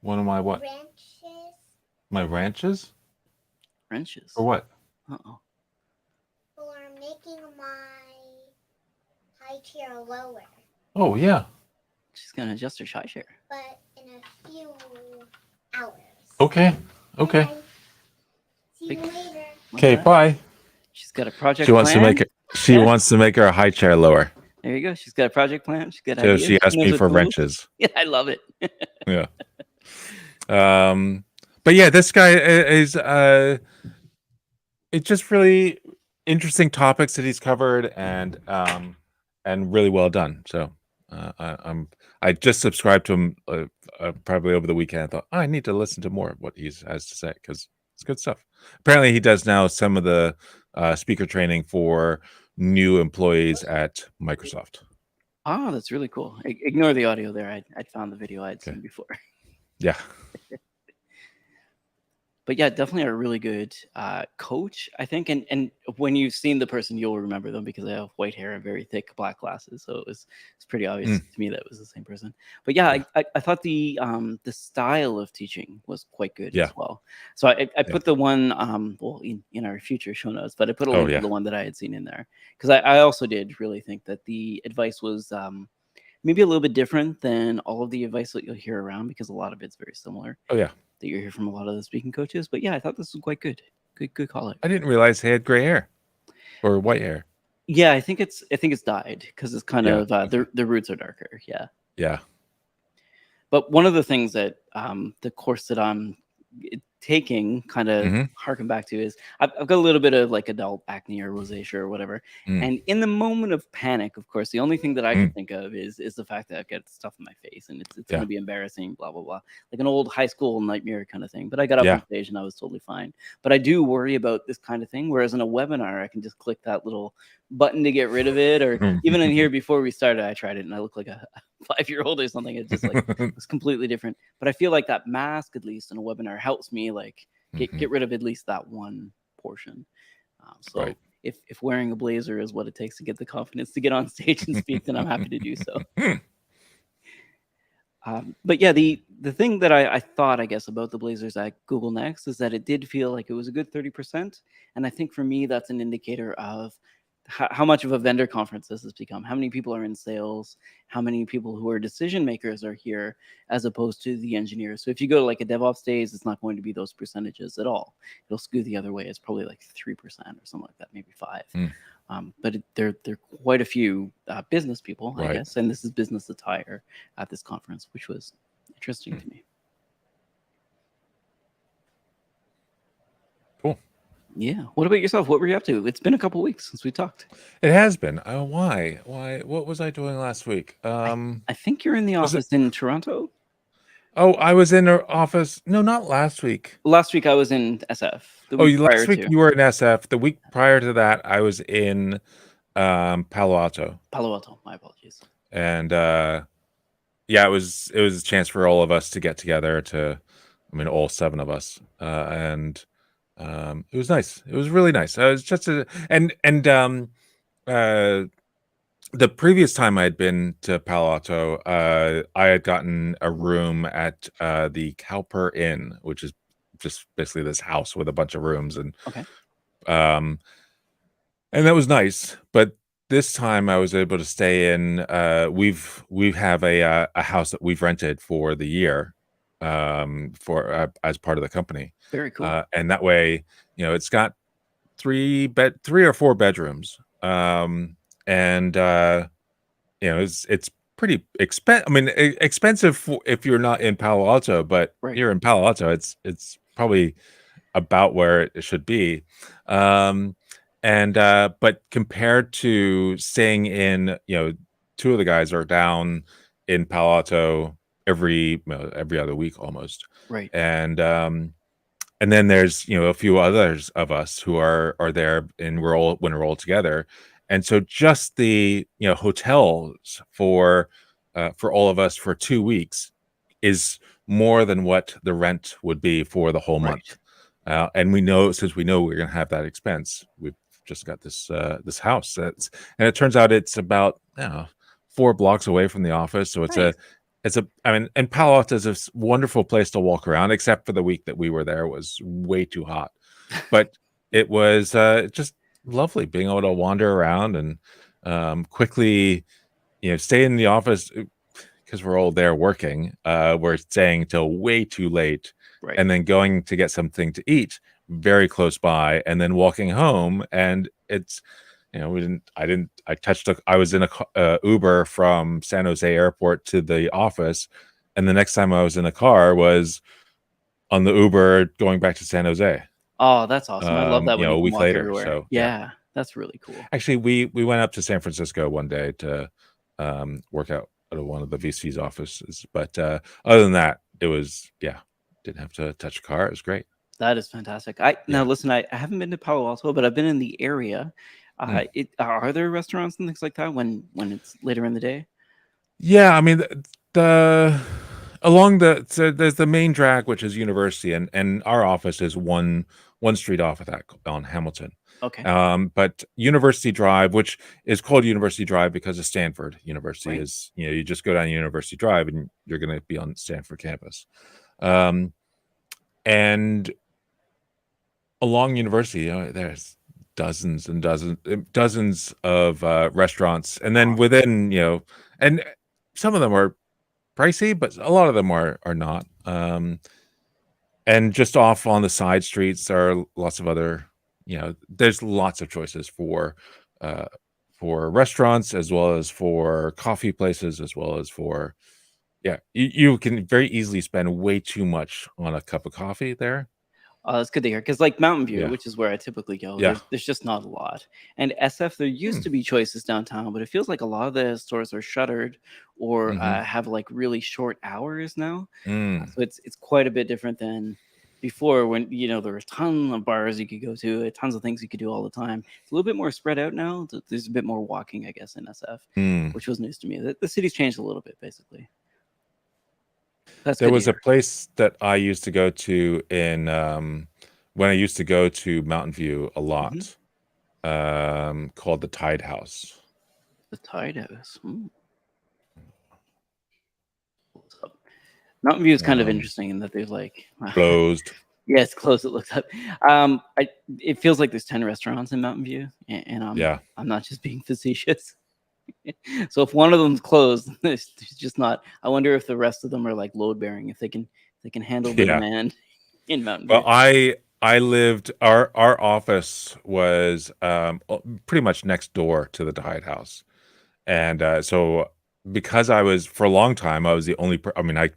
[SPEAKER 2] one of my what?
[SPEAKER 3] Wrenches.
[SPEAKER 2] My wrenches?
[SPEAKER 1] Wrenches.
[SPEAKER 2] For what?
[SPEAKER 1] Uh-oh.
[SPEAKER 3] For making my high chair lower.
[SPEAKER 2] Oh yeah.
[SPEAKER 1] She's gonna adjust her high chair.
[SPEAKER 3] But in a few hours.
[SPEAKER 2] Okay. Okay.
[SPEAKER 3] Bye. See you later.
[SPEAKER 2] Okay, bye.
[SPEAKER 1] She's got a project.
[SPEAKER 2] She wants to make it. She wants to make her high chair lower.
[SPEAKER 1] There you go. She's got a project plan. She's got.
[SPEAKER 2] So she asked me for wrenches.
[SPEAKER 1] Yeah, I love it.
[SPEAKER 2] Yeah. But yeah, this guy is it's just really interesting topics that he's covered and really well done. So I just subscribed to him probably over the weekend. I thought I need to listen to more of what he has to say because it's good stuff. Apparently, he does now some of the speaker training for new employees at Microsoft.
[SPEAKER 1] Oh, that's really cool. Ignore the audio there. I found the video I'd seen before.
[SPEAKER 2] Yeah.
[SPEAKER 1] But yeah, definitely a really good coach, I think. And when you've seen the person, you'll remember them because they have white hair and very thick black glasses. So it's pretty obvious to me that it was the same person. But yeah, I thought the style of teaching was quite good as well. So I put the one well in our future show notes, but I put a link to the one that I had seen in there because I also did really think that the advice was maybe a little bit different than all of the advice that you'll hear around because a lot of it's very similar.
[SPEAKER 2] Oh yeah.
[SPEAKER 1] That you hear from a lot of the speaking coaches. But yeah, I thought this was quite good. Good call out.
[SPEAKER 2] I didn't realize he had gray hair or white hair.
[SPEAKER 1] Yeah, I think it's dyed because it's kind of the roots are darker. Yeah.
[SPEAKER 2] Yeah.
[SPEAKER 1] But one of the things that the course that I'm taking kind of harken back to is I've got a little bit of like adult acne or rosacea or whatever. And in the moment of panic, of course, the only thing that I can think of is the fact that I've got stuff in my face and it's going to be embarrassing, blah, blah, blah. Like an old high school nightmare kind of thing. But I got up on stage and I was totally fine. But I do worry about this kind of thing. Whereas in a webinar, I can just click that little button to get rid of it. Or even in here before we started, I tried it and I look like a 5-year-old or something. It just like it's completely different. But I feel like that mask, at least in a webinar, helps me like get rid of at least that one portion. So if wearing a blazer is what it takes to get the confidence to get on stage and speak, then I'm happy to do so. But yeah, the thing that I thought, I guess, about the blazers at Google Next is that it did feel like it was a good 30%. And I think for me, that's an indicator of how much of a vendor conference this has become. How many people are in sales? How many people who are decision makers are here as opposed to the engineers? So if you go to like a DevOps days, it's not going to be those percentages at all. It'll skew the other way. It's probably like 3% or something like that, maybe 5%. But they're quite a few business people, I guess. And this is business attire at this conference, which was interesting to me.
[SPEAKER 2] Cool.
[SPEAKER 1] Yeah. What about yourself? What were you up to? It's been a couple weeks since we talked.
[SPEAKER 2] It has been. Why? What was I doing last week?
[SPEAKER 1] I think you're in the office in Toronto.
[SPEAKER 2] Oh, I was in our office. No, not last week.
[SPEAKER 1] Last week I was in SF.
[SPEAKER 2] Last week you were in SF. The week prior to that, I was in Palo Alto.
[SPEAKER 1] Palo Alto. My apologies.
[SPEAKER 2] And it was a chance for all of us to get together. All 7 of us, and it was nice. It was really nice. It was just the previous time I had been to Palo Alto, I had gotten a room at the Cowper Inn, which is just basically this house with a bunch of rooms, and
[SPEAKER 1] Okay.
[SPEAKER 2] and that was nice. But this time I was able to stay in. We have a house that we've rented for the year, for as part of the company.
[SPEAKER 1] Very cool.
[SPEAKER 2] And that way, it's got 3 or 4 bedrooms. And it's pretty expensive. I mean, expensive if you're not in Palo Alto, but
[SPEAKER 1] Right.
[SPEAKER 2] you're in Palo Alto, it's probably about where it should be. But compared to staying in, 2 of the guys are down in Palo Alto every other week almost.
[SPEAKER 1] Right.
[SPEAKER 2] And then there's, a few others of us who are there, and we're all together. And so just the, hotels for all of us for 2 weeks is more than what the rent would be for the whole month. And since we know we're going to have that expense, we've just got this house. And it turns out it's about 4 blocks away from the office. So and Palo Alto is a wonderful place to walk around, except for the week that we were there was way too hot. But it was just lovely being able to wander around and quickly, stay in the office because we're all there working. We're staying till way too late, and then going to get something to eat very close by, and then walking home. And it's, I was in a Uber from San Jose Airport to the office, and the next time I was in a car was on the Uber going back to San Jose.
[SPEAKER 1] Oh, that's awesome. I love that when you
[SPEAKER 2] a
[SPEAKER 1] can
[SPEAKER 2] week
[SPEAKER 1] walk
[SPEAKER 2] later.
[SPEAKER 1] everywhere.
[SPEAKER 2] So
[SPEAKER 1] yeah, that's really cool.
[SPEAKER 2] Actually, we went up to San Francisco one day to work out at one of the VC's offices. But other than that, it was, didn't have to touch a car. It was great.
[SPEAKER 1] That is fantastic. Now listen, I haven't been to Palo Alto, but I've been in the area. Are there restaurants and things like that when it's later in the day?
[SPEAKER 2] Yeah, I mean, there's the main drag, which is University, and our office is one street off of that on Hamilton.
[SPEAKER 1] Okay.
[SPEAKER 2] But University Drive, which is called University Drive because of Stanford University, is, you just go down University Drive and you're going to be on Stanford campus. And along University, there's dozens and dozens of restaurants, and then within, and some of them are pricey, but a lot of them are not. And just off on the side streets are lots of other, there's lots of choices for restaurants, as well as for coffee places, as well as for, you can very easily spend way too much on a cup of coffee there.
[SPEAKER 1] That's good to hear, because like Mountain View, which is where I typically go, there's just not a lot. And SF, there used to be choices downtown, but it feels like a lot of the stores are shuttered or have like really short hours now. So it's quite a bit different than before, when there were a ton of bars you could go to, tons of things you could do all the time. It's a little bit more spread out now. There's a bit more walking, I guess, in SF, which was news to me. The city's changed a little bit, basically.
[SPEAKER 2] There was a place that I used to go to in when I used to go to Mountain View a lot, called the Tide House.
[SPEAKER 1] The Tide House. Mountain View is kind of interesting in that there's like
[SPEAKER 2] closed.
[SPEAKER 1] Yeah, it's closed. It looks up. It feels like there's 10 restaurants in Mountain View, and I'm not just being facetious. So if one of them's closed, it's just not. I wonder if the rest of them are like load bearing, if they can handle the demand in Mountain View.
[SPEAKER 2] Well, I lived. Our office was pretty much next door to the Tide House, and so because I was, for a long time, I was the only. I mean, I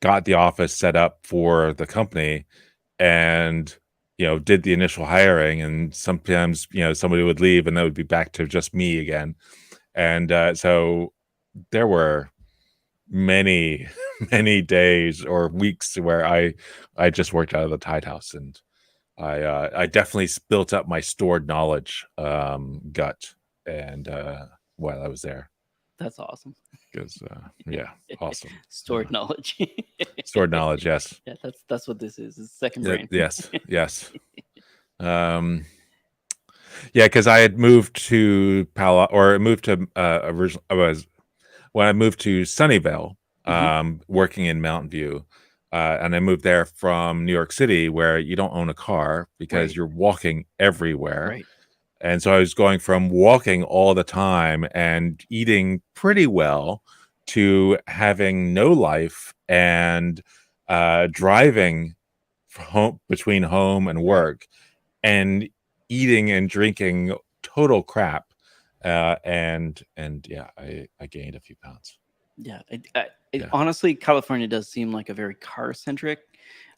[SPEAKER 2] got the office set up for the company, and did the initial hiring, and sometimes somebody would leave, and that would be back to just me again. And so there were many days or weeks where I just worked out of the Tide House, and I definitely built up my stored knowledge gut, and while I was there.
[SPEAKER 1] That's awesome.
[SPEAKER 2] Because awesome.
[SPEAKER 1] Stored knowledge.
[SPEAKER 2] Stored knowledge, yes.
[SPEAKER 1] Yeah, that's what this is. It's second brain.
[SPEAKER 2] Yes. Yeah, because I had moved to moved to originally when I moved to Sunnyvale, working in Mountain View, and I moved there from New York City, where you don't own a car because
[SPEAKER 1] Right.
[SPEAKER 2] you're walking everywhere.
[SPEAKER 1] Right.
[SPEAKER 2] And so I was going from walking all the time and eating pretty well to having no life and driving between home and work and eating and drinking total crap. And yeah, I gained a few pounds.
[SPEAKER 1] Yeah.
[SPEAKER 2] Yeah.
[SPEAKER 1] Honestly, California does seem like a very car-centric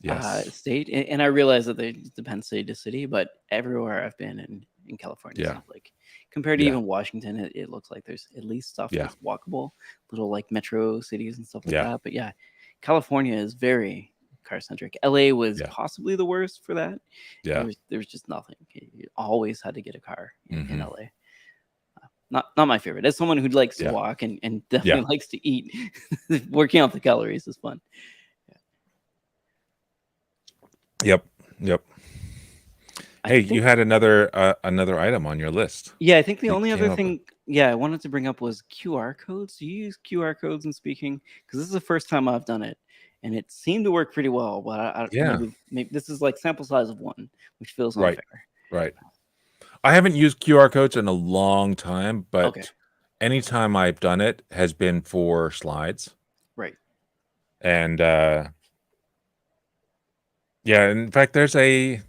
[SPEAKER 2] Yes.
[SPEAKER 1] state. And I realize that it depends city to city, but everywhere I've been in California,
[SPEAKER 2] Yeah.
[SPEAKER 1] seems like, compared to
[SPEAKER 2] Yeah.
[SPEAKER 1] even Washington, it looks like there's at least stuff
[SPEAKER 2] Yeah.
[SPEAKER 1] that's walkable, little like metro cities and stuff like
[SPEAKER 2] Yeah.
[SPEAKER 1] that. But yeah, California is very car-centric. LA was
[SPEAKER 2] Yeah.
[SPEAKER 1] possibly the worst for that.
[SPEAKER 2] Yeah.
[SPEAKER 1] There was just nothing. You always had to get a car in
[SPEAKER 2] Mhm.
[SPEAKER 1] LA. Not my favorite. As someone who likes to
[SPEAKER 2] Yeah.
[SPEAKER 1] walk and
[SPEAKER 2] Yeah.
[SPEAKER 1] definitely likes to eat, working out the calories is fun.
[SPEAKER 2] Yep. Yep.
[SPEAKER 1] I
[SPEAKER 2] Hey,
[SPEAKER 1] think,
[SPEAKER 2] you had another item on your list.
[SPEAKER 1] yeah, I think the
[SPEAKER 2] You
[SPEAKER 1] only
[SPEAKER 2] came
[SPEAKER 1] other
[SPEAKER 2] up with.
[SPEAKER 1] thing, yeah, I wanted to bring up was QR codes. Do you use QR codes in speaking? Because this is the first time I've done it, and it seemed to work pretty well. But
[SPEAKER 2] Yeah.
[SPEAKER 1] maybe this is like sample size of one, which feels
[SPEAKER 2] Right.
[SPEAKER 1] unfair.
[SPEAKER 2] Right. I haven't used QR codes in a long time,
[SPEAKER 1] Okay,
[SPEAKER 2] but anytime I've done it has been for slides.
[SPEAKER 1] right.
[SPEAKER 2] And yeah, in fact, we're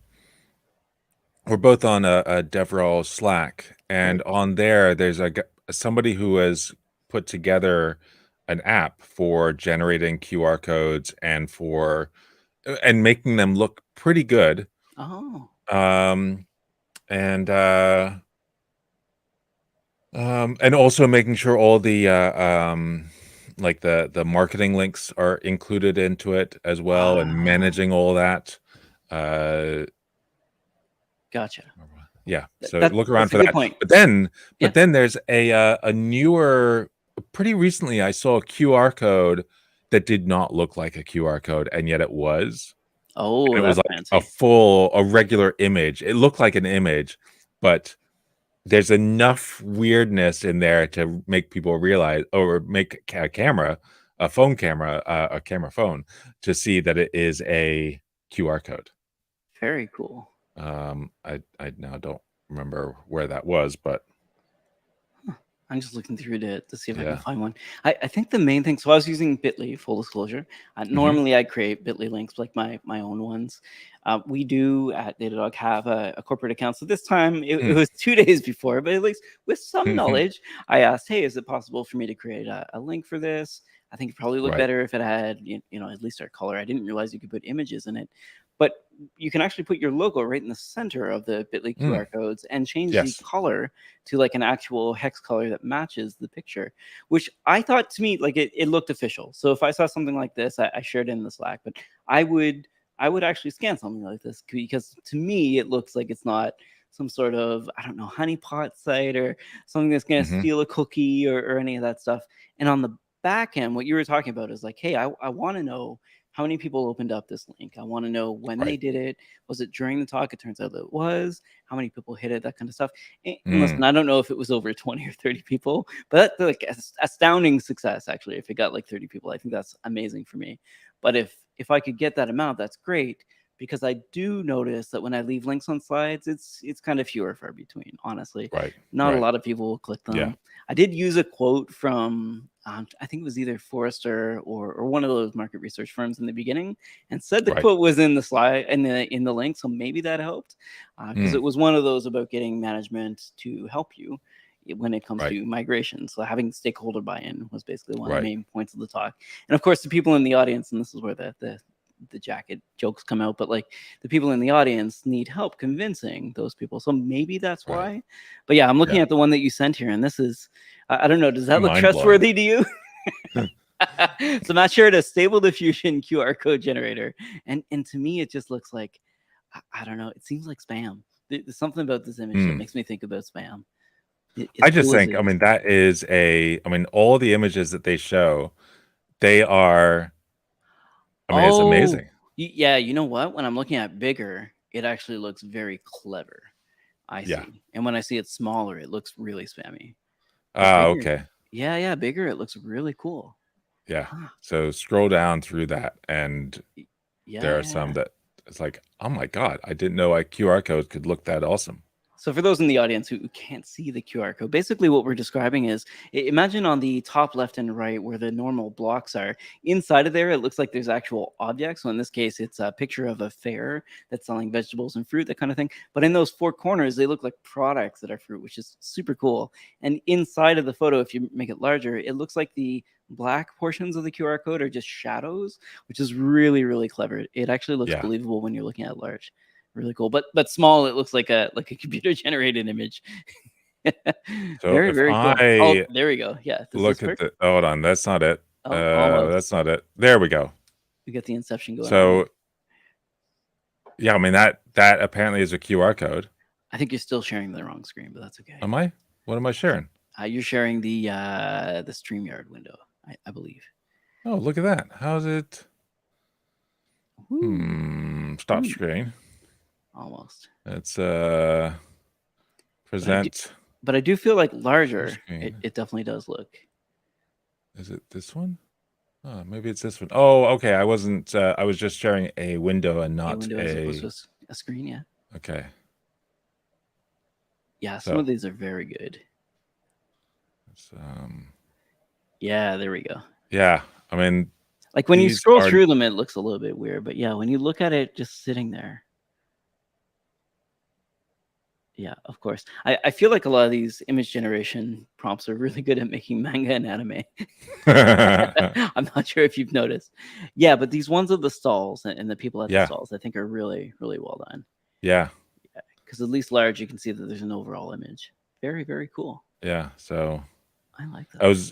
[SPEAKER 2] both on a DevRel Slack, and
[SPEAKER 1] Right.
[SPEAKER 2] on there's somebody who has put together an app for generating QR codes and making them look pretty good.
[SPEAKER 1] Oh,
[SPEAKER 2] Um, and also making sure all the like the marketing links are included into it as well, and managing all that.
[SPEAKER 1] gotcha.
[SPEAKER 2] Yeah, so look around
[SPEAKER 1] That's a
[SPEAKER 2] for
[SPEAKER 1] good
[SPEAKER 2] that.
[SPEAKER 1] point.
[SPEAKER 2] But then
[SPEAKER 1] Yeah.
[SPEAKER 2] there's a newer, pretty recently I saw a QR code that did not look like a QR code, and yet it was.
[SPEAKER 1] Oh,
[SPEAKER 2] It was
[SPEAKER 1] that's
[SPEAKER 2] like
[SPEAKER 1] fancy.
[SPEAKER 2] a regular image. It looked like an image, but there's enough weirdness in there to make people realize, or make a phone camera, a camera phone, to see that it is a QR code.
[SPEAKER 1] Very cool.
[SPEAKER 2] I now don't remember where that was, but
[SPEAKER 1] I'm just looking through to see if I can
[SPEAKER 2] yeah.
[SPEAKER 1] find one. I think the main thing. So I was using Bitly, full disclosure. Normally I create Bitly links, like my own ones. We do at Datadog have a corporate account. So this time it was 2 days before, but at least with some knowledge, I asked, "Hey, is it possible for me to create a link for this?" I think it probably look
[SPEAKER 2] Right.
[SPEAKER 1] better if it had at least our color. I didn't realize you could put images in it, but you can actually put your logo right in the center of the Bitly QR codes and change the
[SPEAKER 2] Yes.
[SPEAKER 1] color to like an actual hex color that matches the picture, which I thought, to me, like it looked official. So if I saw something like this, I shared it in the Slack, but I would actually scan something like this, because to me it looks like it's not some sort of, I don't know, honeypot site or something that's going to steal a cookie or any of that stuff. And on the back end, what you were talking about is like, hey, I want to know how many people opened up this link. I want to know when they
[SPEAKER 2] Right.
[SPEAKER 1] did it. Was it during the talk? It turns out that it was. How many people hit it? That kind of stuff. And listen, I don't know if it was over 20 or 30 people, but that's like astounding success, actually. If it got like 30 people, I think that's amazing for me. But if I could get that amount, that's great, because I do notice that when I leave links on slides, it's kind of fewer far between, honestly.
[SPEAKER 2] Right.
[SPEAKER 1] Not a
[SPEAKER 2] Right.
[SPEAKER 1] lot of people will click them.
[SPEAKER 2] Yeah.
[SPEAKER 1] I did use a quote from I think it was either Forrester or one of those market research firms in the beginning, and said the
[SPEAKER 2] Right.
[SPEAKER 1] quote was in the slide in the link, so maybe that helped, because it was one of those about getting management to help you when it comes
[SPEAKER 2] Right.
[SPEAKER 1] to migration. So having stakeholder buy-in was basically one of
[SPEAKER 2] Right.
[SPEAKER 1] the main points of the talk. And of course, the people in the audience, and this is where the jacket jokes come out, but like the people in the audience need help convincing those people. So maybe that's
[SPEAKER 2] Right.
[SPEAKER 1] why. But yeah, I'm looking
[SPEAKER 2] Yeah.
[SPEAKER 1] at the one that you sent here, and this is, I don't know, does that look
[SPEAKER 2] Mind-blowing.
[SPEAKER 1] trustworthy to you? So Matt shared a stable diffusion QR code generator, and to me it just looks like, I don't know, it seems like spam. There's something about this image that makes me think about spam.
[SPEAKER 2] I just think, I mean, that is all the images that they show, they are, it's amazing.
[SPEAKER 1] Yeah, you know what? When I'm looking at bigger, it actually looks very clever. I
[SPEAKER 2] Yeah.
[SPEAKER 1] see. And when I see it smaller, it looks really spammy.
[SPEAKER 2] Okay.
[SPEAKER 1] Yeah, bigger. It looks really cool.
[SPEAKER 2] Yeah.
[SPEAKER 1] Huh.
[SPEAKER 2] So scroll down through that, and there are some
[SPEAKER 1] Yeah.
[SPEAKER 2] that it's like, oh my God, I didn't know a QR code could look that awesome.
[SPEAKER 1] So for those in the audience who can't see the QR code, basically what we're describing is, imagine on the top left and right where the normal blocks are, inside of there, it looks like there's actual objects. So in this case, it's a picture of a fair that's selling vegetables and fruit, that kind of thing. But in those four corners, they look like products that are fruit, which is super cool. And inside of the photo, if you make it larger, it looks like the black portions of the QR code are just shadows, which is really, really clever. It actually looks believable when you're looking at large. Really cool, but small. It looks like a computer generated image.
[SPEAKER 2] So
[SPEAKER 1] Very,
[SPEAKER 2] if
[SPEAKER 1] very cool. Oh,
[SPEAKER 2] I
[SPEAKER 1] there we go. Yeah, does
[SPEAKER 2] look
[SPEAKER 1] this
[SPEAKER 2] at
[SPEAKER 1] work?
[SPEAKER 2] the, hold on, that's not it.
[SPEAKER 1] Oh, almost.
[SPEAKER 2] That's not it. There we go.
[SPEAKER 1] We got the inception going on.
[SPEAKER 2] So yeah, I mean that apparently is a QR code.
[SPEAKER 1] I think you're still sharing the wrong screen, but that's okay.
[SPEAKER 2] Am I? What am I sharing?
[SPEAKER 1] You're sharing the StreamYard window, I believe.
[SPEAKER 2] Oh, look at that. How's it?
[SPEAKER 1] Ooh.
[SPEAKER 2] Stop screen.
[SPEAKER 1] Almost.
[SPEAKER 2] It's present.
[SPEAKER 1] But I do feel like larger. It definitely does look.
[SPEAKER 2] Is it this one? Oh, maybe it's this one. Oh, okay. I wasn't. I was just sharing a window and not
[SPEAKER 1] window as opposed to a screen. Yeah.
[SPEAKER 2] Okay.
[SPEAKER 1] Yeah, some of these are very good. Yeah, there we go.
[SPEAKER 2] Yeah, I mean,
[SPEAKER 1] like when you scroll through them, it looks a little bit weird, but yeah, when you look at it just sitting there. Yeah, of course. I feel like a lot of these image generation prompts are really good at making manga and anime. I'm not sure if you've noticed. Yeah, but these ones of the stalls and the people at the stalls, I think are really, really well done.
[SPEAKER 2] Yeah.
[SPEAKER 1] Because at least large, you can see that there's an overall image. Very, very cool.
[SPEAKER 2] Yeah, so
[SPEAKER 1] I like that.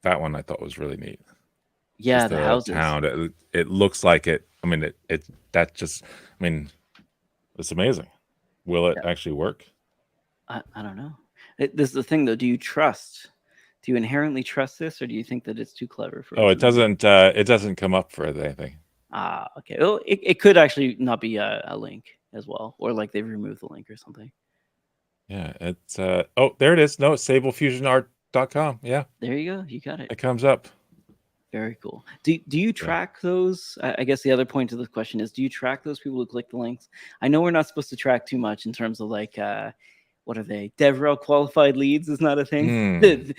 [SPEAKER 2] That one I thought was really neat.
[SPEAKER 1] Yeah, the houses.
[SPEAKER 2] Town. It looks like it. I mean, I mean, it's amazing. Will it actually work?
[SPEAKER 1] I don't know. This is the thing, though. Do you inherently trust this, or do you think that it's too clever for?
[SPEAKER 2] Oh, it doesn't come up for anything.
[SPEAKER 1] Ah, okay. Well, it could actually not be a link as well, or like they've removed the link or something.
[SPEAKER 2] Yeah, it's oh, there it is. No, it's SableFusionArt.com. Yeah.
[SPEAKER 1] There you go. You got it.
[SPEAKER 2] It comes up.
[SPEAKER 1] Very cool. Do you track those? I guess the other point to the question is, do you track those people who click the links? I know we're not supposed to track too much in terms of like what are they? DevRel qualified leads is not a thing. The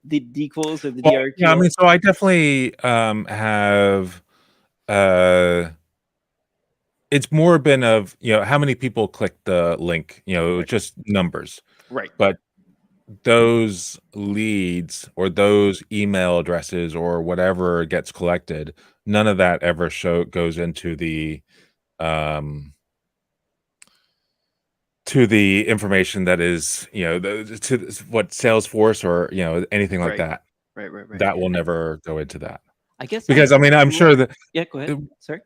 [SPEAKER 1] DQuals or the DRQs.
[SPEAKER 2] Yeah, I mean, so I definitely have it's more been of, how many people click the link, just numbers.
[SPEAKER 1] Right.
[SPEAKER 2] But those leads or those email addresses or whatever gets collected, none of that ever goes into the to the information that is, to what Salesforce or, anything like that.
[SPEAKER 1] Right.
[SPEAKER 2] That will never go into that.
[SPEAKER 1] I guess
[SPEAKER 2] because I'm sure that
[SPEAKER 1] go ahead. Sorry.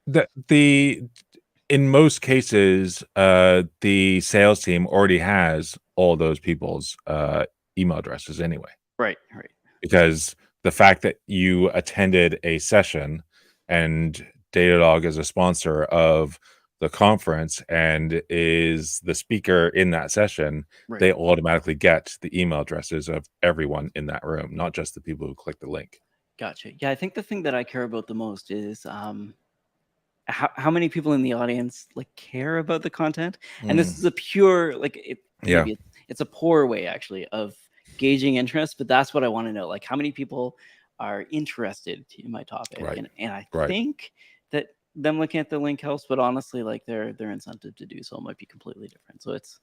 [SPEAKER 2] In most cases, the sales team already has all those people's email addresses anyway.
[SPEAKER 1] Right.
[SPEAKER 2] Because the fact that you attended a session and Datadog is a sponsor of the conference and is the speaker in that session, they automatically get the email addresses of everyone in that room, not just the people who click the link.
[SPEAKER 1] Gotcha. Yeah, I think the thing that I care about the most is how many people in the audience like care about the content. And this is a pure it's a poor way actually of gauging interest, but that's what I want to know. Like how many people are interested in my topic. And I think that them looking at the link helps, but honestly, like their incentive to do so might be completely different. So it's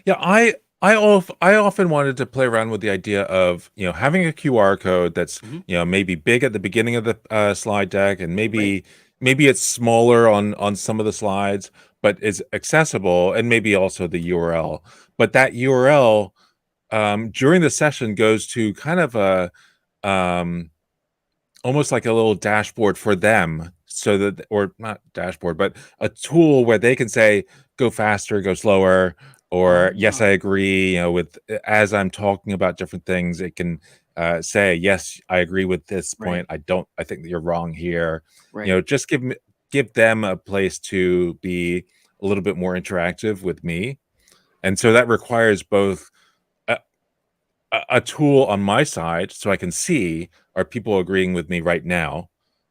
[SPEAKER 2] I often wanted to play around with the idea of, having a QR code that's, maybe big at the beginning of the slide deck, and maybe it's smaller on some of the slides, but is accessible, and maybe also the URL. But that URL during the session goes to kind of a almost like a little dashboard for them, so that, or not dashboard, but a tool where they can say, go faster, go slower, or yes, I agree. With as I'm talking about different things, it can say, yes, I agree with this point. I think that you're wrong here. Just give them a place to be a little bit more interactive with me. And so that requires both a tool on my side so I can see, are people agreeing with me right now?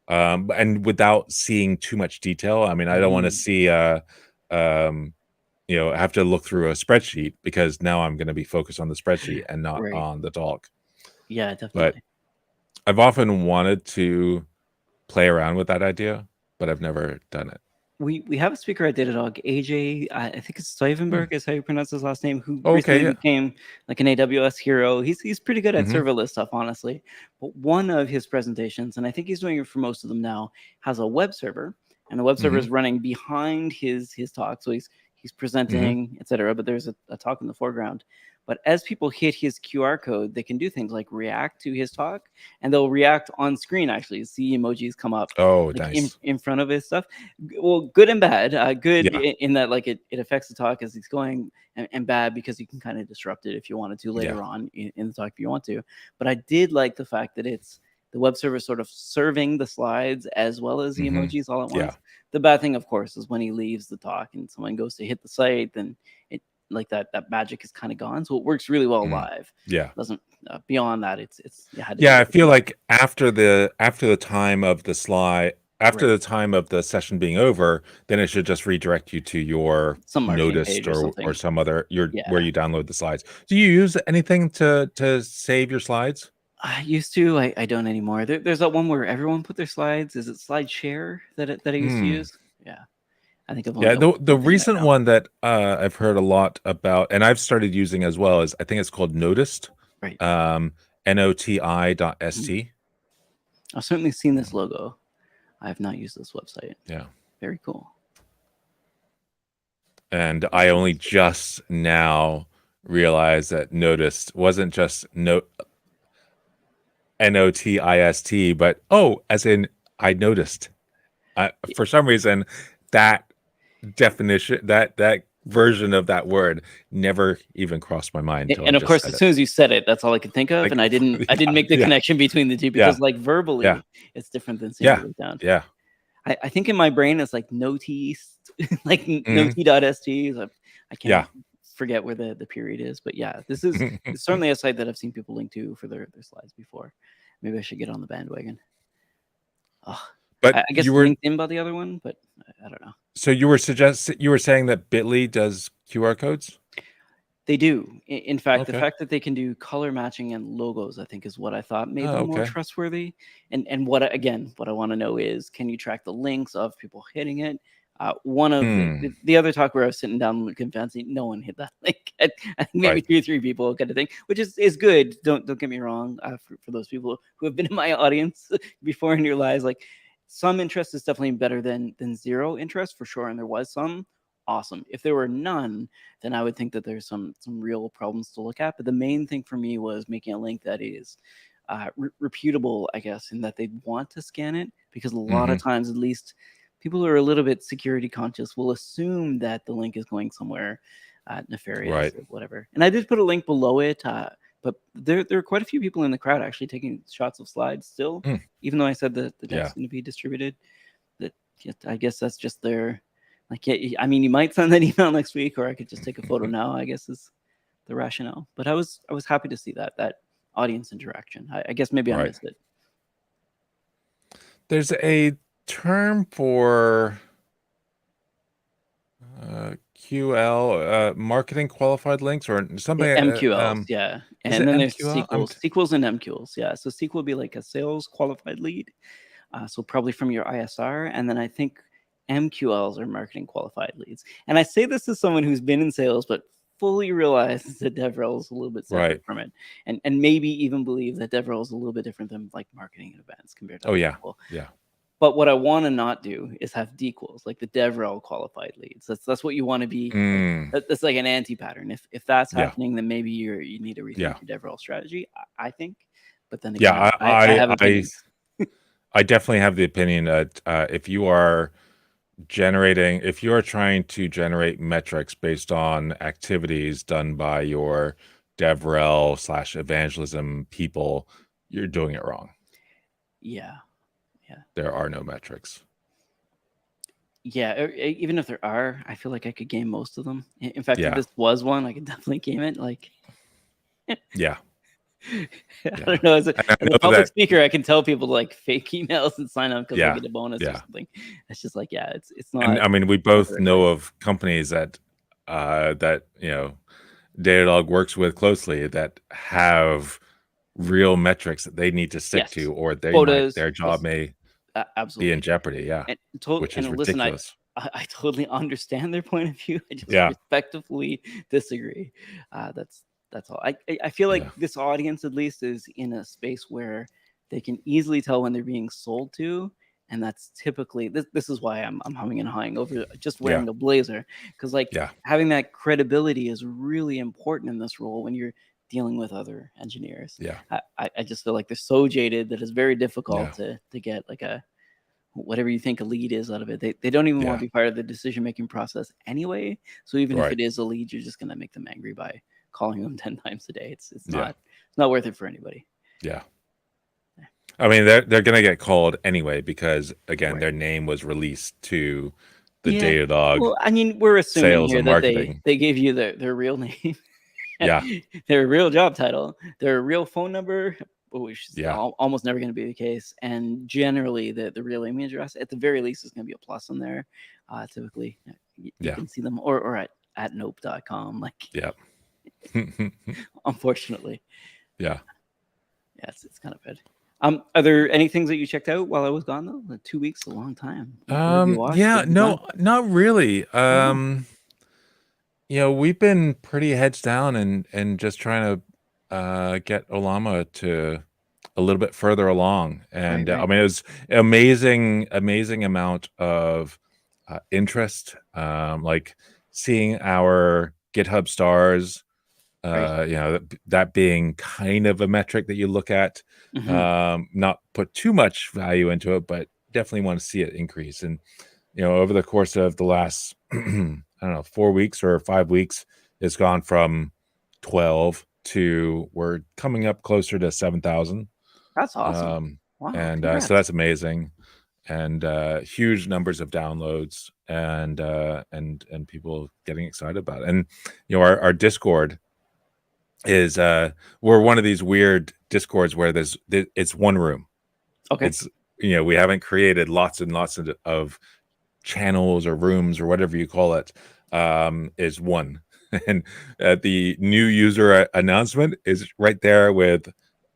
[SPEAKER 2] And without seeing too much detail. I mean, I don't want to see, have to look through a spreadsheet, because now I'm going to be focused on the spreadsheet and not on the talk.
[SPEAKER 1] Yeah, definitely.
[SPEAKER 2] But I've often wanted to play around with that idea, but I've never done it.
[SPEAKER 1] We have a speaker at Datadog, AJ, I think it's Stuyvenberg is how you pronounce his last name, who recently became like an AWS hero. He's pretty good at serverless stuff, honestly. But one of his presentations, and I think he's doing it for most of them now, has a web server, and the web server is running behind his talk. So he's presenting, etc. But there's a talk in the foreground. But as people hit his QR code, they can do things like react to his talk, and they'll react on screen, actually. See emojis come up
[SPEAKER 2] nice.
[SPEAKER 1] in front of his stuff. Well, good and bad. Good in that like it affects the talk as he's going, and bad because you can kind of disrupt it if you wanted to later on in the talk if you want to. But I did like the fact that it's the web server sort of serving the slides as well as the emojis all at once. The bad thing, of course, is when he leaves the talk and someone goes to hit the site, then it like that magic is kind of gone. So it works really well live. Doesn't beyond that, it's
[SPEAKER 2] I feel like after the time of the slide, after the time of the session being over, then it should just redirect you to your Noticed or some other where you download the slides. Do you use anything to save your slides?
[SPEAKER 1] I used to. I don't anymore. There's that one where everyone put their slides. Is it SlideShare that I used to use? Yeah. I think
[SPEAKER 2] the recent one that I've heard a lot about, and I've started using as well, is I think it's called Noticed.
[SPEAKER 1] Right.
[SPEAKER 2] NOTI.st.
[SPEAKER 1] I've certainly seen this logo. I have not used this website.
[SPEAKER 2] Yeah.
[SPEAKER 1] Very cool.
[SPEAKER 2] And I only just now realized that Noticed wasn't just NOTIST, but as in I noticed. For some reason, that definition, that version of that word never even crossed my mind.
[SPEAKER 1] And of course, as soon as you said it, that's all I could think of. Like, and I didn't make the connection between the two, because like verbally, it's different than saying it down.
[SPEAKER 2] Yeah.
[SPEAKER 1] I think in my brain it's like notice, like noti.st. I can't forget where the period is, but this is certainly a site that I've seen people link to for their slides before. Maybe I should get on the bandwagon.
[SPEAKER 2] But
[SPEAKER 1] I guess you were LinkedIn about the other one, but I don't know.
[SPEAKER 2] So you were saying that Bitly does QR codes?
[SPEAKER 1] They do. In fact, the fact that they can do color matching and logos, I think, is what I thought made them more trustworthy. And what I want to know is, can you track the links of people hitting it? One of the other talk where I was sitting down convinced, no one hit that link. I think maybe 2 or 3 people kind of thing, which is good. Don't get me wrong. For those people who have been in my audience before in your lives, like, some interest is definitely better than zero interest, for sure. And there was some. Awesome. If there were none, then I would think that there's some real problems to look at. But the main thing for me was making a link that is reputable, I guess, in that they want to scan it, because a lot of times, at least people who are a little bit security conscious will assume that the link is going somewhere nefarious or whatever. And I did put a link below it, but there are quite a few people in the crowd actually taking shots of slides still, even though I said that the deck's going to be distributed. That I guess that's just their, like, I mean, you might send that email next week, or I could just take a photo now, I guess, is the rationale. But I was happy to see that audience interaction. I guess maybe I missed it.
[SPEAKER 2] There's a term for QL, marketing qualified links, or something.
[SPEAKER 1] MQLs, and then there's
[SPEAKER 2] MQL?
[SPEAKER 1] SQLs and MQLs. So SQL would be like a sales qualified lead. So probably from your ISR, and then I think MQLs are marketing qualified leads. And I say this as someone who's been in sales, but fully realizes that DevRel is a little bit separate from it, and maybe even believe that DevRel is a little bit different than like marketing and events compared to SQL. But what I want to not do is have DQuals, like the DevRel qualified leads. That's what you want to be. That's like an anti-pattern. If that's happening, then maybe you need to rethink your DevRel strategy, I think. But then again, I have opinions.
[SPEAKER 2] I definitely have the opinion that if you are trying to generate metrics based on activities done by your DevRel / evangelism people, you're doing it wrong.
[SPEAKER 1] Yeah.
[SPEAKER 2] There are no metrics.
[SPEAKER 1] Yeah, even if there are, I feel like I could game most of them. In fact, if
[SPEAKER 2] Yeah.
[SPEAKER 1] this was one, I could definitely game it. Like,
[SPEAKER 2] Yeah.
[SPEAKER 1] I
[SPEAKER 2] Yeah.
[SPEAKER 1] don't know. As
[SPEAKER 2] And I
[SPEAKER 1] a
[SPEAKER 2] know
[SPEAKER 1] public
[SPEAKER 2] that.
[SPEAKER 1] speaker, I can tell people to like fake emails and sign up because they'll
[SPEAKER 2] Yeah.
[SPEAKER 1] get a bonus or
[SPEAKER 2] Yeah.
[SPEAKER 1] something. It's just like, yeah, it's
[SPEAKER 2] And
[SPEAKER 1] not.
[SPEAKER 2] I mean, we
[SPEAKER 1] Not the
[SPEAKER 2] both
[SPEAKER 1] right
[SPEAKER 2] know
[SPEAKER 1] way.
[SPEAKER 2] of companies that Datadog works with closely that have real metrics that they need to stick
[SPEAKER 1] Yes,
[SPEAKER 2] to, or
[SPEAKER 1] quotas.
[SPEAKER 2] their job
[SPEAKER 1] Yes,
[SPEAKER 2] may be in
[SPEAKER 1] absolutely.
[SPEAKER 2] jeopardy. Yeah,
[SPEAKER 1] And
[SPEAKER 2] which is
[SPEAKER 1] listen,
[SPEAKER 2] ridiculous.
[SPEAKER 1] I totally understand their point of view. I just
[SPEAKER 2] Yeah.
[SPEAKER 1] respectfully disagree. That's all. I feel like
[SPEAKER 2] Yeah.
[SPEAKER 1] this audience at least is in a space where they can easily tell when they're being sold to, and that's typically this is why I'm humming and hawing over just wearing a blazer, because like
[SPEAKER 2] Yeah.
[SPEAKER 1] having that credibility is really important in this role when you're dealing with other engineers.
[SPEAKER 2] Yeah.
[SPEAKER 1] I just feel like they're so jaded that it's very difficult
[SPEAKER 2] Yeah.
[SPEAKER 1] to get like a whatever you think a lead is out of it. They don't even want
[SPEAKER 2] Yeah.
[SPEAKER 1] to be part of the decision-making process anyway. So even if
[SPEAKER 2] Right.
[SPEAKER 1] it is a lead, you're just gonna make them angry by calling them 10 times a day. It's
[SPEAKER 2] Yeah.
[SPEAKER 1] not worth it for anybody.
[SPEAKER 2] Yeah. I mean, they're gonna get called anyway because again,
[SPEAKER 1] Right.
[SPEAKER 2] their name was released to the
[SPEAKER 1] Yeah.
[SPEAKER 2] Datadog
[SPEAKER 1] Well, I mean, we're assuming
[SPEAKER 2] sales
[SPEAKER 1] here
[SPEAKER 2] and
[SPEAKER 1] that
[SPEAKER 2] marketing.
[SPEAKER 1] they gave you their real name,
[SPEAKER 2] Yeah.
[SPEAKER 1] their real job title, their real phone number, which is
[SPEAKER 2] Yeah.
[SPEAKER 1] almost never going to be the case, and generally the real email address at the very least is going to be a plus in there. Typically, you
[SPEAKER 2] Yeah.
[SPEAKER 1] can see them or at nope.com. Like,
[SPEAKER 2] Yeah.
[SPEAKER 1] unfortunately,
[SPEAKER 2] Yeah.
[SPEAKER 1] yes, it's kind of bad. Are there any things that you checked out while I was gone though? Like 2 weeks, a long time. What have you watched? What
[SPEAKER 2] Yeah,
[SPEAKER 1] have you done?
[SPEAKER 2] no, not really.
[SPEAKER 1] Oh,
[SPEAKER 2] We've been pretty heads down and just trying to get Olama to a little bit further along. And I
[SPEAKER 1] right.
[SPEAKER 2] mean, it was amazing amount of interest. Like seeing our GitHub stars,
[SPEAKER 1] Right.
[SPEAKER 2] that being kind of a metric that you look at,
[SPEAKER 1] Mhm.
[SPEAKER 2] not put too much value into it, but definitely want to see it increase. And over the course of the last I don't know 4 weeks or 5 weeks, it's gone from 12 to we're coming up closer to 7,000.
[SPEAKER 1] That's awesome. Wow,
[SPEAKER 2] And so
[SPEAKER 1] congrats.
[SPEAKER 2] that's amazing, and huge numbers of downloads, and people getting excited about it. And our Discord is we're one of these weird Discords where it's one room.
[SPEAKER 1] Okay.
[SPEAKER 2] It's we haven't created lots and lots of channels or rooms or whatever you call it. Is one. And the new user announcement is right there with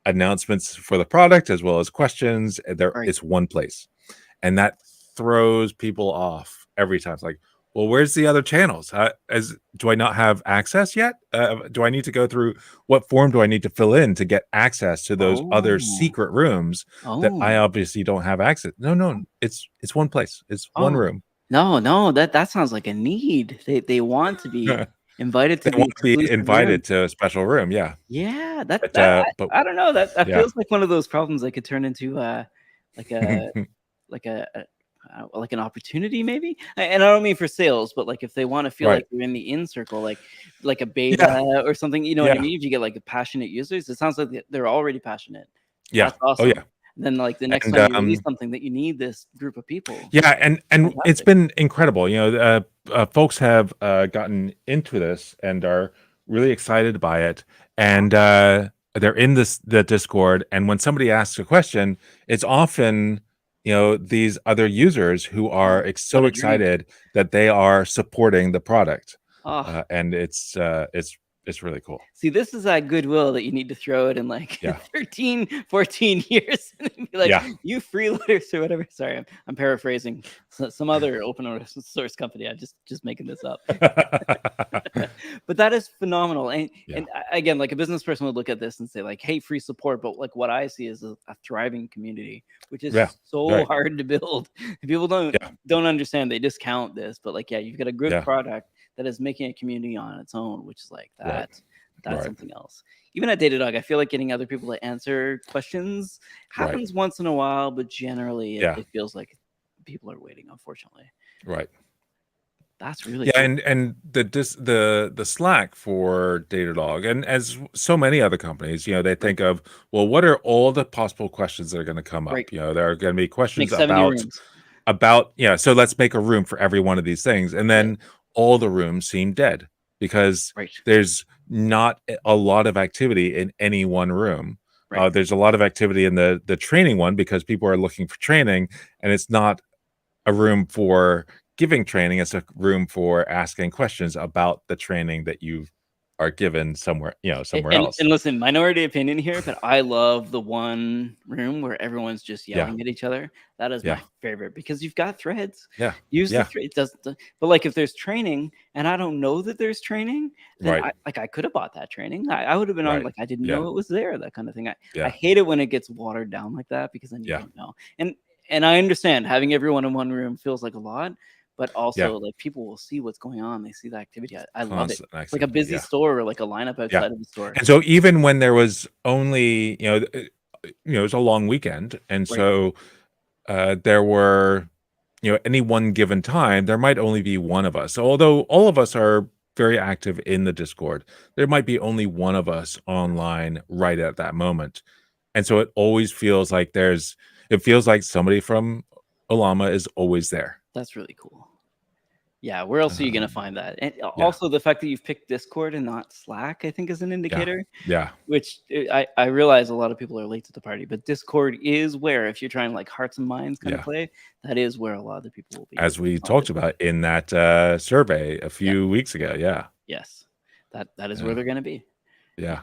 [SPEAKER 2] announcements for the product as well as questions.
[SPEAKER 1] Right.
[SPEAKER 2] It's one place, and that throws people off every time. It's like, well, where's the other channels? Do I not have access yet? Do I need to go through what form do I need to fill in to get access to those other
[SPEAKER 1] Oh.
[SPEAKER 2] secret rooms that I
[SPEAKER 1] Oh.
[SPEAKER 2] obviously don't have access? No, it's one place. It's one
[SPEAKER 1] Oh.
[SPEAKER 2] room.
[SPEAKER 1] No, that sounds like a need. They want to be invited to
[SPEAKER 2] They
[SPEAKER 1] the
[SPEAKER 2] want to be
[SPEAKER 1] exclusive room.
[SPEAKER 2] invited to a special room. Yeah.
[SPEAKER 1] Yeah,
[SPEAKER 2] But
[SPEAKER 1] I don't know. That
[SPEAKER 2] yeah.
[SPEAKER 1] feels like one of those problems that could turn into like a like a like an opportunity maybe. And I don't mean for sales, but like if they want to feel
[SPEAKER 2] Right.
[SPEAKER 1] like you're in the in circle, like a beta or something, you know what I
[SPEAKER 2] Yeah.
[SPEAKER 1] mean? If you get like a passionate users, it sounds like they're already passionate.
[SPEAKER 2] Yeah.
[SPEAKER 1] That's awesome.
[SPEAKER 2] Oh yeah.
[SPEAKER 1] Then like the next
[SPEAKER 2] And
[SPEAKER 1] time you release something that you need this group of people.
[SPEAKER 2] yeah, and it's
[SPEAKER 1] Fantastic.
[SPEAKER 2] been incredible. Folks have gotten into this and are really excited by it, and they're in the Discord. And when somebody asks a question, it's often these other users who are
[SPEAKER 1] What
[SPEAKER 2] so
[SPEAKER 1] a dream.
[SPEAKER 2] excited that they are supporting the product,
[SPEAKER 1] Oh,
[SPEAKER 2] and it's really cool.
[SPEAKER 1] see, this is that goodwill that you need to throw it in like
[SPEAKER 2] Yeah.
[SPEAKER 1] 13, 14 years and be like,
[SPEAKER 2] Yeah.
[SPEAKER 1] you freeloaders or whatever. Sorry, I'm paraphrasing some other open source company. I'm just making this up. But that is phenomenal. And again, like a business person would look at this and say like, hey, free support. But like what I see is a thriving community, which is so hard to build. People don't understand. They discount this, but like, yeah, you've got a good product that is making a community on its own, which is like that. That's something else. Even at Datadog, I feel like getting other people to answer questions happens once in a while, but generally it feels like people are waiting, unfortunately.
[SPEAKER 2] Right.
[SPEAKER 1] That's really cool.
[SPEAKER 2] And the Slack for Datadog, and as so many other companies, they think of, well, what are all the possible questions that are going to come up?
[SPEAKER 1] Right.
[SPEAKER 2] There are going to be questions
[SPEAKER 1] Make 70
[SPEAKER 2] about
[SPEAKER 1] rooms.
[SPEAKER 2] about, so let's make a room for every one of these things. And then all the rooms seem dead because there's not a lot of activity in any one room. There's a lot of activity in the training one because people are looking for training, and it's not a room for giving training. It's a room for asking questions about the training that you are given somewhere else.
[SPEAKER 1] And listen, minority opinion here, but I love the one room where everyone's just yelling at each other. That is my favorite because you've got threads. Use the thread. It doesn't. But like if there's training and I don't know that there's training, then I could have bought that training. I would have been on like I didn't know it was there. That kind of thing. I hate it when it gets watered down like that because then you don't know. And I understand having everyone in one room feels like a lot. But also, like people will see what's going on. They see the activity. I love it. It's like a busy store or like a lineup outside of the store.
[SPEAKER 2] And so even when there was only, it was a long weekend, and so there were, any one given time, there might only be one of us. So although all of us are very active in the Discord, there might be only one of us online right at that moment. And so it always feels like somebody from Ollama is always there.
[SPEAKER 1] That's really cool. Yeah, where else are you going to find that? And also the fact that you've picked Discord and not Slack, I think, is an indicator.
[SPEAKER 2] Yeah.
[SPEAKER 1] Which I realize a lot of people are late to the party, but Discord is where, if you're trying like hearts and minds kind of play, that is where a lot of the people will be.
[SPEAKER 2] As we talked about in that survey a few weeks ago. Yeah.
[SPEAKER 1] Yes. That is where they're going to be.
[SPEAKER 2] Yeah.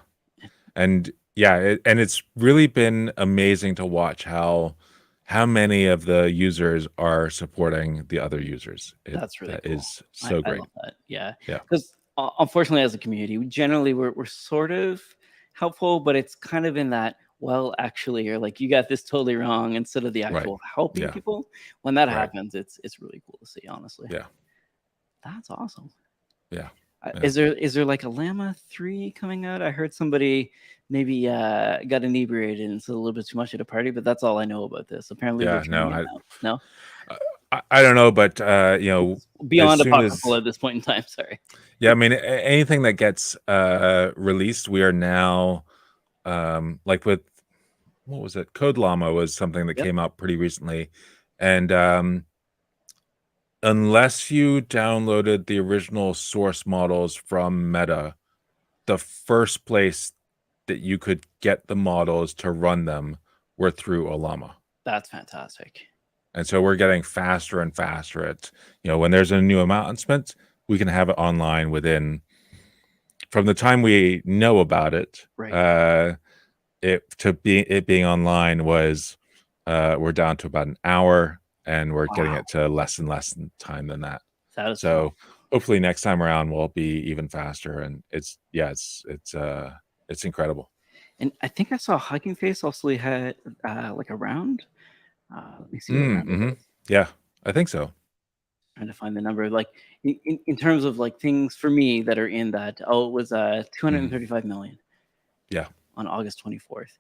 [SPEAKER 2] And and it's really been amazing to watch how many of the users are supporting the other users.
[SPEAKER 1] That's really cool.
[SPEAKER 2] Is so great.
[SPEAKER 1] I love that. Yeah. Because unfortunately, as a community, we're sort of helpful, but it's kind of in that, well, actually, or like you got this totally wrong instead of the actual helping people. When that happens, it's really cool to see, honestly.
[SPEAKER 2] Yeah.
[SPEAKER 1] That's awesome.
[SPEAKER 2] Yeah.
[SPEAKER 1] Is there like a Llama 3 coming out? I heard somebody maybe got inebriated and said a little bit too much at a party, but that's all I know about this. Apparently, no.
[SPEAKER 2] I don't know, but
[SPEAKER 1] beyond apocryphal at this point in time. Sorry.
[SPEAKER 2] Yeah, I mean, anything that gets released, we are now like with, what was it? Code Llama was something that came out pretty recently, and unless you downloaded the original source models from Meta, the first place that you could get the models to run them were through Ollama.
[SPEAKER 1] That's fantastic.
[SPEAKER 2] And so we're getting faster and faster at, when there's a new announcement, we can have it online from the time we know about it. It being online was, we're down to about an hour, and we're getting it to less and less time than that. So hopefully next time around we'll be even faster, and it's incredible.
[SPEAKER 1] And I think I saw Hugging Face also had like a round. Let me see.
[SPEAKER 2] Yeah, I think so.
[SPEAKER 1] Trying to find the number, like in terms of like things for me that are in that. Oh, it was 235 million.
[SPEAKER 2] Yeah.
[SPEAKER 1] On August 24th.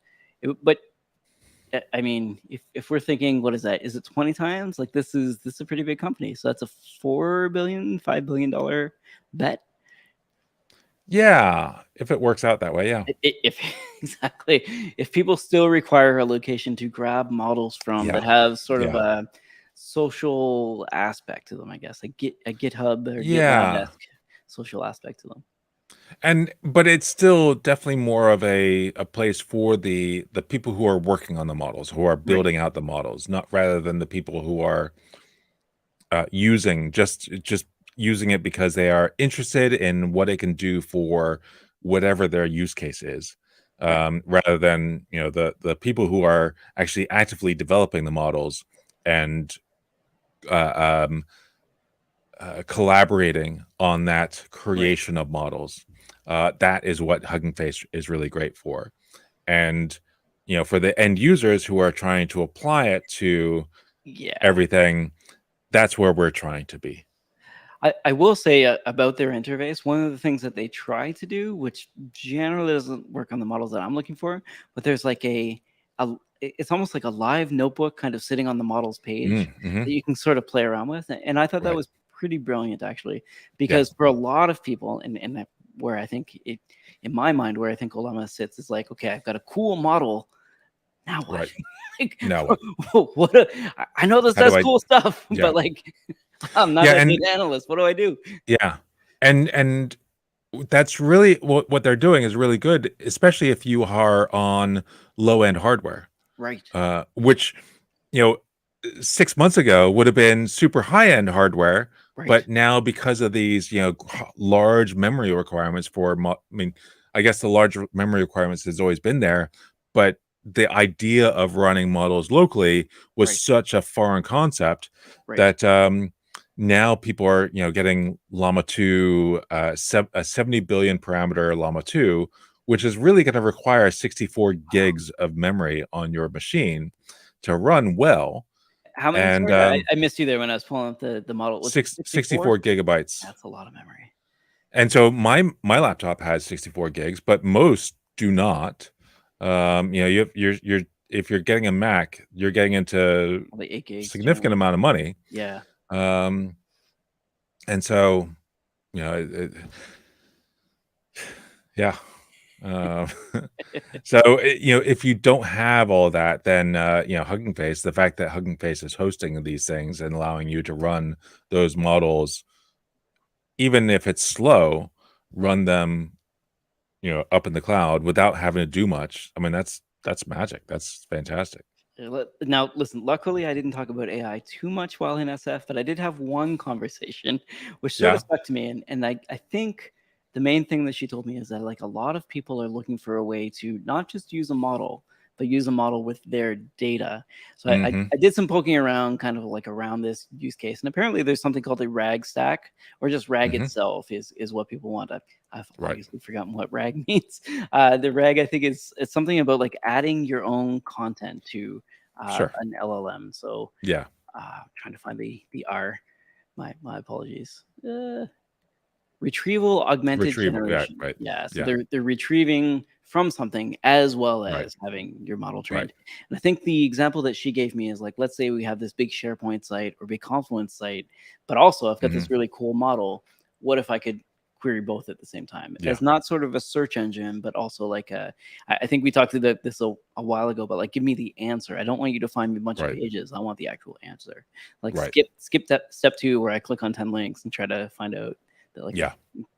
[SPEAKER 1] But I mean, if we're thinking, what is that? Is it 20 times? Like this is a pretty big company. So that's a $5 billion bet.
[SPEAKER 2] Yeah, if it works out that way, yeah.
[SPEAKER 1] If exactly, if people still require a location to grab models from that have sort of a social aspect to them, I guess, like a GitHub or GitLab-esque social aspect to them.
[SPEAKER 2] But it's still definitely more of a place for the people who are working on the models, who are building out the models, not rather than the people who are using just using it because they are interested in what it can do for whatever their use case is, rather than the people who are actually actively developing the models and collaborating on that creation of models. That is what Hugging Face is really great for. And for the end users who are trying to apply it to everything, that's where we're trying to be.
[SPEAKER 1] I will say about their interface, one of the things that they try to do, which generally doesn't work on the models that I'm looking for, but there's like it's almost like a live notebook kind of sitting on the model's page that you can sort of play around with. And I thought that was pretty brilliant, actually, because for a lot of people, and where I think in my mind, where I think Ollama sits is like, okay, I've got a cool model now what?
[SPEAKER 2] Right.
[SPEAKER 1] Like,
[SPEAKER 2] Now what?
[SPEAKER 1] I know this
[SPEAKER 2] How do
[SPEAKER 1] does
[SPEAKER 2] I-
[SPEAKER 1] cool stuff,
[SPEAKER 2] Yeah.
[SPEAKER 1] but like, I'm not a data analyst. What do I do?
[SPEAKER 2] Yeah. And that's really what they're doing is really good, especially if you are on low end hardware,
[SPEAKER 1] Right.
[SPEAKER 2] which, 6 months ago would have been super high end hardware.
[SPEAKER 1] Right.
[SPEAKER 2] But now because of these, large memory requirements I guess the large memory requirements has always been there, but the idea of running models locally was
[SPEAKER 1] Right.
[SPEAKER 2] such a foreign concept
[SPEAKER 1] Right.
[SPEAKER 2] that now people are, getting Llama 2, a 70 billion parameter Llama 2, which is really going to require 64 gigs of memory on your machine to run well.
[SPEAKER 1] How many?
[SPEAKER 2] And
[SPEAKER 1] Sorry, I missed you there when I was pulling up the model. Was it
[SPEAKER 2] 64 gigabytes.
[SPEAKER 1] That's a lot of memory.
[SPEAKER 2] And so my laptop has 64 gigs, but most do not. You're if you're getting a Mac, you're getting into
[SPEAKER 1] Probably 8 gigs.
[SPEAKER 2] significant amount of money.
[SPEAKER 1] Yeah.
[SPEAKER 2] And so, yeah. So if you don't have all that, then Hugging Face, the fact that Hugging Face is hosting these things and allowing you to run those models, even if it's slow, run them up in the cloud without having to do much. I mean, that's magic. That's fantastic.
[SPEAKER 1] Now, listen, luckily I didn't talk about AI too much while in SF, but I did have one conversation which sort of stuck to me. And I think the main thing that she told me is that like a lot of people are looking for a way to not just use a model, but use a model with their data. So I did some poking around kind of like around this use case. And apparently there's something called a RAG stack, or just RAG itself is what people want. I've obviously forgotten what RAG means. The RAG, I think, it's something about like adding your own content to an LLM. So trying to find the R. My apologies. Retrieval augmented generation. So they're retrieving from something as well as having your model trained. And I think the example that she gave me is like, let's say we have this big SharePoint site or big Confluence site, but also I've got this really cool model. What if I could query both at the same time? It's not sort of a search engine, but also like I think we talked about this a while ago, but like, give me the answer. I don't want you to find me a bunch of pages. I want the actual answer. Like skip that step 2 where I click on 10 links and try to find out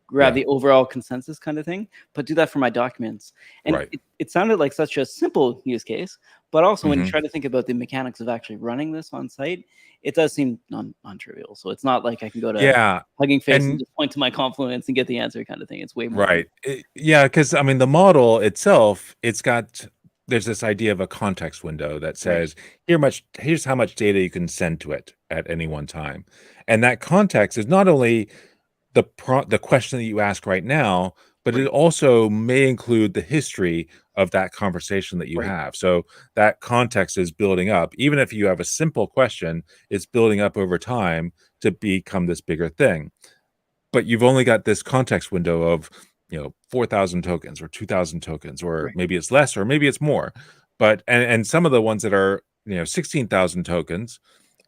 [SPEAKER 1] grab the overall consensus kind of thing, but do that for my documents. And it sounded like such a simple use case, but also when you try to think about the mechanics of actually running this on site, it does seem non-trivial. So it's not like I can go to Hugging Face and just point to my Confluence and get the answer kind of thing. It's way more.
[SPEAKER 2] Because I mean, the model itself, there's this idea of a context window that says here's how much data you can send to it at any one time. And that context is not only the question that you ask right now, but it also may include the history of that conversation that you have. So that context is building up. Even if you have a simple question, it's building up over time to become this bigger thing. But you've only got this context window of 4,000 tokens or 2,000 tokens, or maybe it's less or maybe it's more. But and some of the ones that are 16,000 tokens,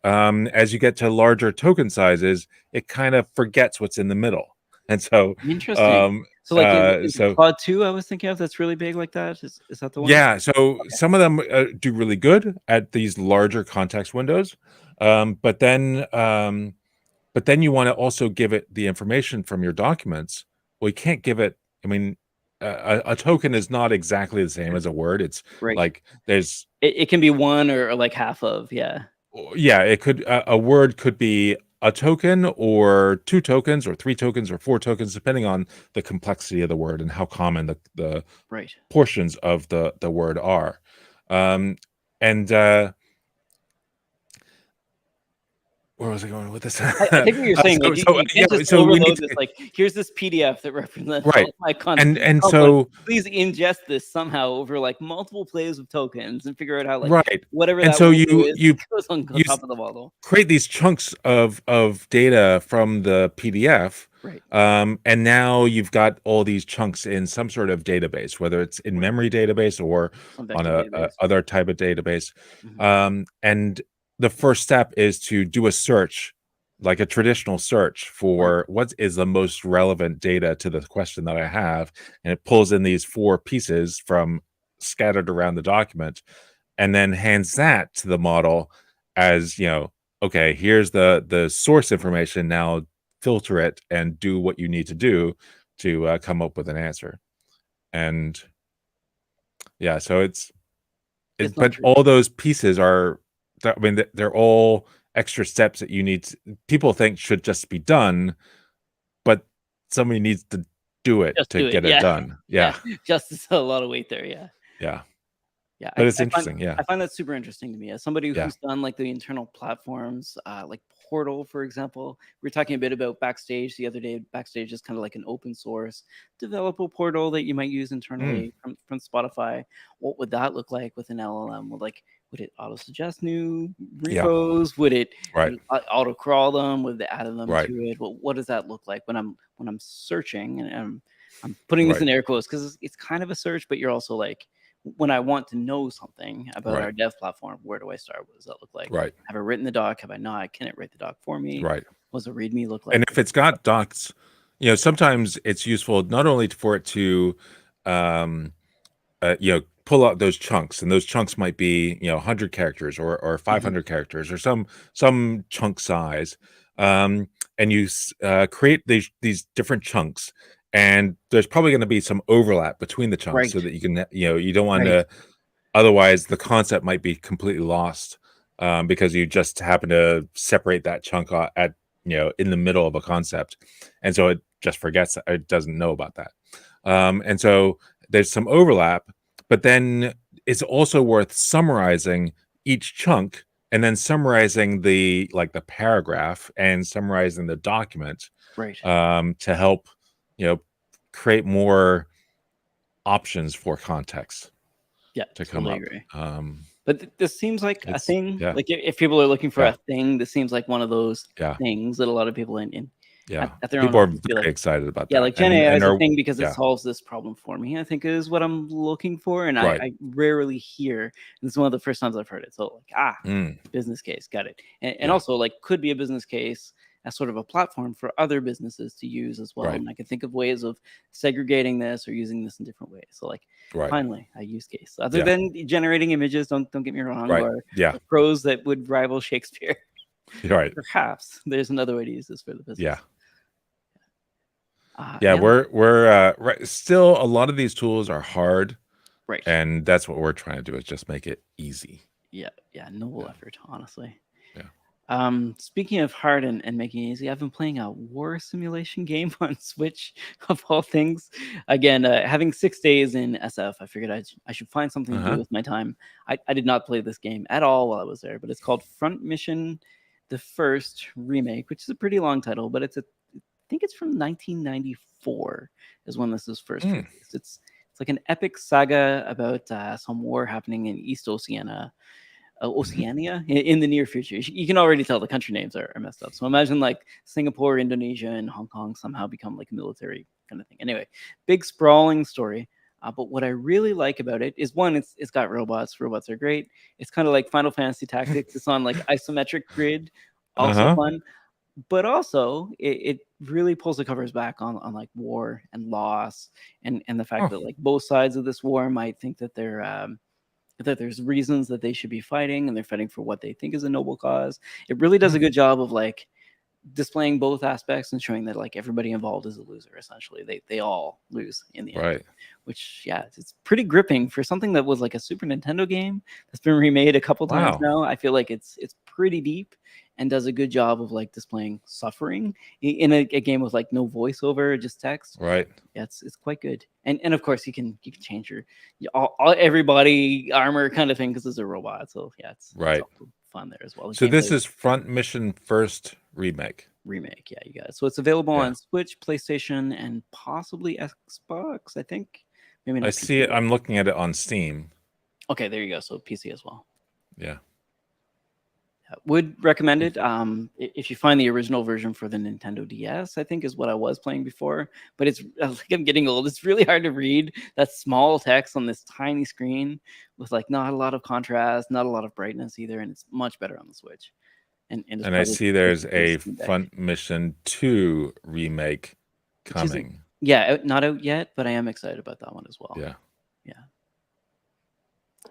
[SPEAKER 2] as you get to larger token sizes, it kind of forgets what's in the middle. And so
[SPEAKER 1] interesting. So like is Claude 2 I was thinking of that's really big like that? Is that the one?
[SPEAKER 2] Yeah. So some of them do really good at these larger context windows. But then you want to also give it the information from your documents. Well, you can't give it, I mean, a token is not exactly the same as a word. It's like there's
[SPEAKER 1] it can be one or like half of
[SPEAKER 2] it could a word could be a token or 2 tokens or 3 tokens or 4 tokens, depending on the complexity of the word and how common the portions of the word are. Where was I going with this?
[SPEAKER 1] I think what you're saying, you can't just overload this. Like, here's this PDF that represents all my content.
[SPEAKER 2] And so
[SPEAKER 1] please ingest this somehow over like multiple plays of tokens and figure out how whatever.
[SPEAKER 2] And
[SPEAKER 1] that
[SPEAKER 2] so
[SPEAKER 1] you goes on top of the model.
[SPEAKER 2] Create these chunks of data from the PDF. And now you've got all these chunks in some sort of database, whether it's in memory database or on a other type of database. And the first step is to do a search, like a traditional search for what is the most relevant data to the question that I have. And it pulls in these 4 pieces from scattered around the document. and then hands that to the model as, okay, here's the source information. Now filter it and do what you need to do to come up with an answer. And yeah, so
[SPEAKER 1] It's not
[SPEAKER 2] but
[SPEAKER 1] true.
[SPEAKER 2] all those pieces are, I mean, they're all extra steps that you need people think should just be done, but somebody needs to do it
[SPEAKER 1] Just
[SPEAKER 2] to
[SPEAKER 1] do it.
[SPEAKER 2] get it
[SPEAKER 1] Yeah.
[SPEAKER 2] done. Yeah.
[SPEAKER 1] Justice, a lot of weight there. Yeah.
[SPEAKER 2] Yeah.
[SPEAKER 1] Yeah,
[SPEAKER 2] But it's interesting. Yeah.
[SPEAKER 1] I find that super interesting to me as somebody
[SPEAKER 2] Yeah.
[SPEAKER 1] who's done like the internal platforms, like Portal, for example. We were talking a bit about Backstage the other day. Backstage is kind of like an open source developable portal that you might use internally from Spotify. What would that look like with an LLM? Would it auto suggest new
[SPEAKER 2] Yeah.
[SPEAKER 1] repos? Would it
[SPEAKER 2] Right.
[SPEAKER 1] auto crawl them? Would they add them
[SPEAKER 2] Right.
[SPEAKER 1] to it? What does that look like when I'm searching and I'm putting this
[SPEAKER 2] Right.
[SPEAKER 1] in air quotes because it's kind of a search, but you're also like, when I want to know something about
[SPEAKER 2] Right.
[SPEAKER 1] our dev platform, where do I start? What does that look like?
[SPEAKER 2] Right.
[SPEAKER 1] Have I written the doc? Have I not? Can it write the doc for me?
[SPEAKER 2] Right.
[SPEAKER 1] What does a README look like?
[SPEAKER 2] And if it's got docs, sometimes it's useful not only for it to, pull out those chunks, and those chunks might be 100 characters or 500 characters or some chunk size, and you create these different chunks, and there's probably going to be some overlap between the chunks,
[SPEAKER 1] Right.
[SPEAKER 2] so that you can you don't want
[SPEAKER 1] Right.
[SPEAKER 2] to, otherwise the concept might be completely lost, because you just happen to separate that chunk at in the middle of a concept, and so it just forgets, it doesn't know about that, and so there's some overlap, but then it's also worth summarizing each chunk and then summarizing the paragraph and summarizing the document,
[SPEAKER 1] Right.
[SPEAKER 2] to help create more options for context
[SPEAKER 1] Yeah,
[SPEAKER 2] to come
[SPEAKER 1] totally
[SPEAKER 2] up.
[SPEAKER 1] agree. But this seems like a thing.
[SPEAKER 2] Yeah.
[SPEAKER 1] Like if people are looking for
[SPEAKER 2] Yeah.
[SPEAKER 1] a thing, this seems like one of those
[SPEAKER 2] Yeah.
[SPEAKER 1] things that a lot of people at their
[SPEAKER 2] People
[SPEAKER 1] own
[SPEAKER 2] are
[SPEAKER 1] office feel
[SPEAKER 2] very
[SPEAKER 1] like,
[SPEAKER 2] excited about
[SPEAKER 1] yeah,
[SPEAKER 2] that.
[SPEAKER 1] like Gen AI is a
[SPEAKER 2] are-
[SPEAKER 1] thing because
[SPEAKER 2] yeah.
[SPEAKER 1] it solves this problem for me, I think is what I'm looking for. And
[SPEAKER 2] Right.
[SPEAKER 1] I rarely hear, and this is one of the first times I've heard it. So like,
[SPEAKER 2] Mm,
[SPEAKER 1] business case, got it. And
[SPEAKER 2] Yeah.
[SPEAKER 1] also like could be a business case as sort of a platform for other businesses to use as well.
[SPEAKER 2] Right.
[SPEAKER 1] And I can think of ways of segregating this or using this in different ways. So like
[SPEAKER 2] right.
[SPEAKER 1] finally a use case other
[SPEAKER 2] Yeah.
[SPEAKER 1] than generating images, don't get me wrong,
[SPEAKER 2] Right.
[SPEAKER 1] or
[SPEAKER 2] Yeah.
[SPEAKER 1] prose that would rival Shakespeare.
[SPEAKER 2] Right.
[SPEAKER 1] Perhaps there's another way to use this for the business.
[SPEAKER 2] Yeah.
[SPEAKER 1] Yeah.
[SPEAKER 2] We're right. Still, a lot of these tools are hard,
[SPEAKER 1] Right.
[SPEAKER 2] and that's what we're trying to do, is just make it easy.
[SPEAKER 1] Yeah. Noble effort, honestly.
[SPEAKER 2] Yeah.
[SPEAKER 1] Speaking of hard and making it easy, I've been playing a war simulation game on Switch, of all things. Again, having 6 days in SF, I figured I should find something to do with my time. I did not play this game at all while I was there, but it's called Front Mission, the First Remake, which is a pretty long title, but I think it's from 1994 is when this is first released. It's like an epic saga about some war happening in East Oceania in the near future. You can already tell the country names are messed up. So imagine like Singapore, Indonesia, and Hong Kong somehow become like a military kind of thing. Anyway, big sprawling story. But what I really like about it is, one, it's got robots. Robots are great. It's kind of like Final Fantasy Tactics. It's on like isometric grid, also fun. But also it really pulls the covers back on like war and loss and the fact that like both sides of this war might think that that there's reasons that they should be fighting, and they're fighting for what they think is a noble cause. It really does a good job of like displaying both aspects and showing that like everybody involved is a loser. Essentially, they all lose in the end.
[SPEAKER 2] Right.
[SPEAKER 1] Which, yeah, it's pretty gripping for something that was like a Super Nintendo game that's been remade a couple times now. I feel like it's pretty deep and does a good job of like displaying suffering in a game with like no voiceover, just text.
[SPEAKER 2] Right.
[SPEAKER 1] Yeah, it's quite good. And of course you can change your everybody armor kind of thing because it's a robot. So yeah, it's also fun there as well.
[SPEAKER 2] So this is Front Mission First Remake.
[SPEAKER 1] Yeah, you guys. So it's available
[SPEAKER 2] Yeah.
[SPEAKER 1] on Switch, PlayStation, and possibly Xbox, I think. Maybe not.
[SPEAKER 2] I see it. I'm looking at it on Steam.
[SPEAKER 1] Okay, there you go. So PC as well.
[SPEAKER 2] Yeah.
[SPEAKER 1] Would recommend it. If you find the original version for the Nintendo DS, I think is what I was playing before. But it's like I'm getting old. It's really hard to read that small text on this tiny screen with like not a lot of contrast, not a lot of brightness either, and it's much better on the Switch. And
[SPEAKER 2] I see there's a Front Mission 2 remake coming.
[SPEAKER 1] Yeah, not out yet, but I am excited about that one as well.
[SPEAKER 2] Yeah.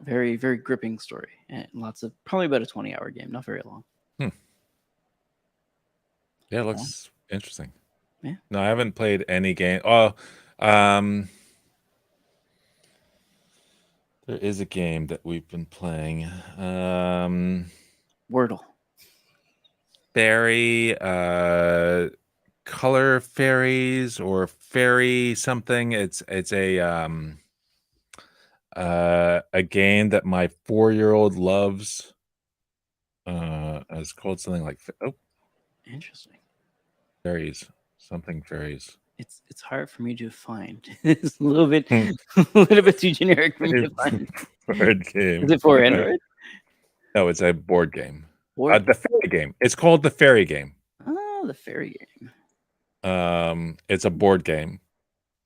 [SPEAKER 1] Very, very gripping story, and probably about a 20-hour game, not very long.
[SPEAKER 2] Yeah, it looks interesting.
[SPEAKER 1] Yeah.
[SPEAKER 2] No, I haven't played any game. Oh, there is a game that we've been playing.
[SPEAKER 1] Wordle.
[SPEAKER 2] Fairy, color fairies or fairy something. It's a game that my 4-year-old loves. It's called something like
[SPEAKER 1] Interesting.
[SPEAKER 2] fairies, something fairies.
[SPEAKER 1] It's hard for me to find. It's a little bit too generic for me to find.
[SPEAKER 2] Board game.
[SPEAKER 1] Is it for Android?
[SPEAKER 2] No, it's a board game.
[SPEAKER 1] Board
[SPEAKER 2] The fairy game. It's called the fairy game.
[SPEAKER 1] Oh, the fairy game.
[SPEAKER 2] It's a board game.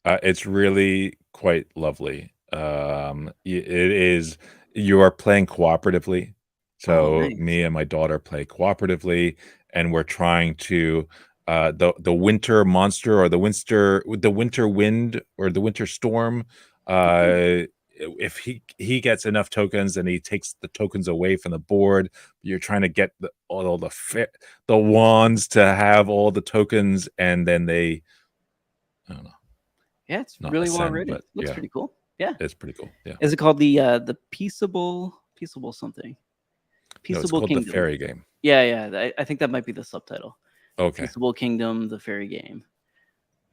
[SPEAKER 2] It's really quite lovely. It is. You are playing cooperatively. So
[SPEAKER 1] nice.
[SPEAKER 2] me and my daughter play cooperatively, and we're trying to the winter monster or the winter wind or the winter storm. If he gets enough tokens, and he takes the tokens away from the board, you're trying to get all the wands to have all the tokens, and then they, I don't know.
[SPEAKER 1] Yeah, it's
[SPEAKER 2] Not
[SPEAKER 1] really well
[SPEAKER 2] ascend,
[SPEAKER 1] written.
[SPEAKER 2] but
[SPEAKER 1] Looks
[SPEAKER 2] yeah.
[SPEAKER 1] pretty cool. Yeah,
[SPEAKER 2] It's pretty cool. Yeah.
[SPEAKER 1] is it called the peaceable something?
[SPEAKER 2] No, it's
[SPEAKER 1] Peaceable
[SPEAKER 2] called
[SPEAKER 1] Kingdom.
[SPEAKER 2] the fairy game.
[SPEAKER 1] Yeah. I think that might be the subtitle.
[SPEAKER 2] Okay.
[SPEAKER 1] Peaceable Kingdom, the fairy game.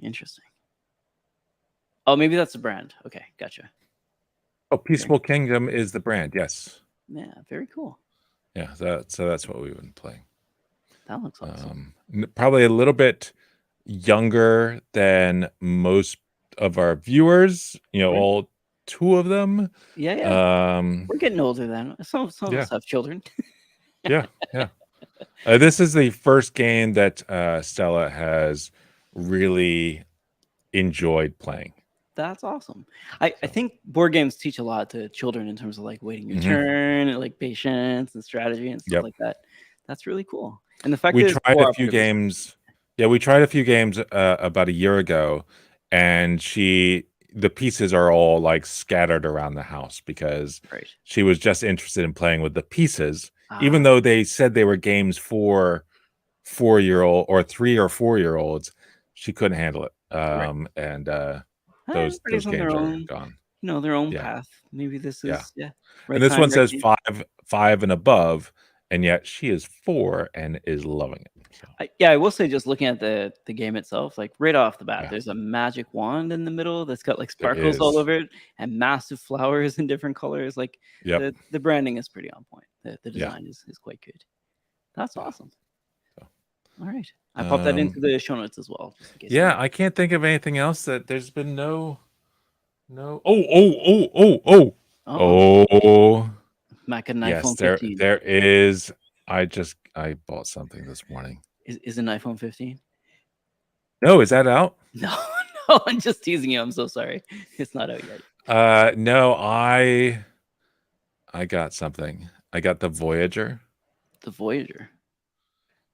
[SPEAKER 1] Interesting. Oh, maybe that's the brand. Okay, gotcha.
[SPEAKER 2] Oh, Peaceful Kingdom is the brand. Yes.
[SPEAKER 1] Yeah, very cool.
[SPEAKER 2] Yeah. So that's what we've been playing.
[SPEAKER 1] That looks awesome.
[SPEAKER 2] Probably a little bit younger than most of our viewers.
[SPEAKER 1] Right.
[SPEAKER 2] All 2 of them.
[SPEAKER 1] Yeah. We're getting older then. Some of us have children.
[SPEAKER 2] Yeah. This is the first game that Stella has really enjoyed playing.
[SPEAKER 1] That's awesome. I think board games teach a lot to children in terms of like waiting your turn, and like patience and strategy and stuff like that. That's really cool. And the fact
[SPEAKER 2] we
[SPEAKER 1] that
[SPEAKER 2] tried a few games. Yeah, we tried a few games about a year ago, and the pieces are all like scattered around the house because she was just interested in playing with the pieces, even though they said they were games for 4-year-old or 3 or 4-year-olds. She couldn't handle it. And those games are gone.
[SPEAKER 1] Their own path. Maybe this is
[SPEAKER 2] and this one says 5 and above, and yet she is 4 and is loving it. So.
[SPEAKER 1] I will say, just looking at the game itself, like right off the bat, there's a magic wand in the middle that's got like sparkles all over it and massive flowers in different colors. Like the branding is pretty on point. The design is quite good. That's awesome. So. All right. I popped that into the show notes as well. Just in case
[SPEAKER 2] I can't think of anything else that there's been no.
[SPEAKER 1] Mac and iPhone 15.
[SPEAKER 2] There is. I bought something this morning.
[SPEAKER 1] Is an iPhone 15?
[SPEAKER 2] No, is that out?
[SPEAKER 1] No, I'm just teasing you. I'm so sorry. It's not out
[SPEAKER 2] yet. No, I got something. I got the Voyager.
[SPEAKER 1] The Voyager.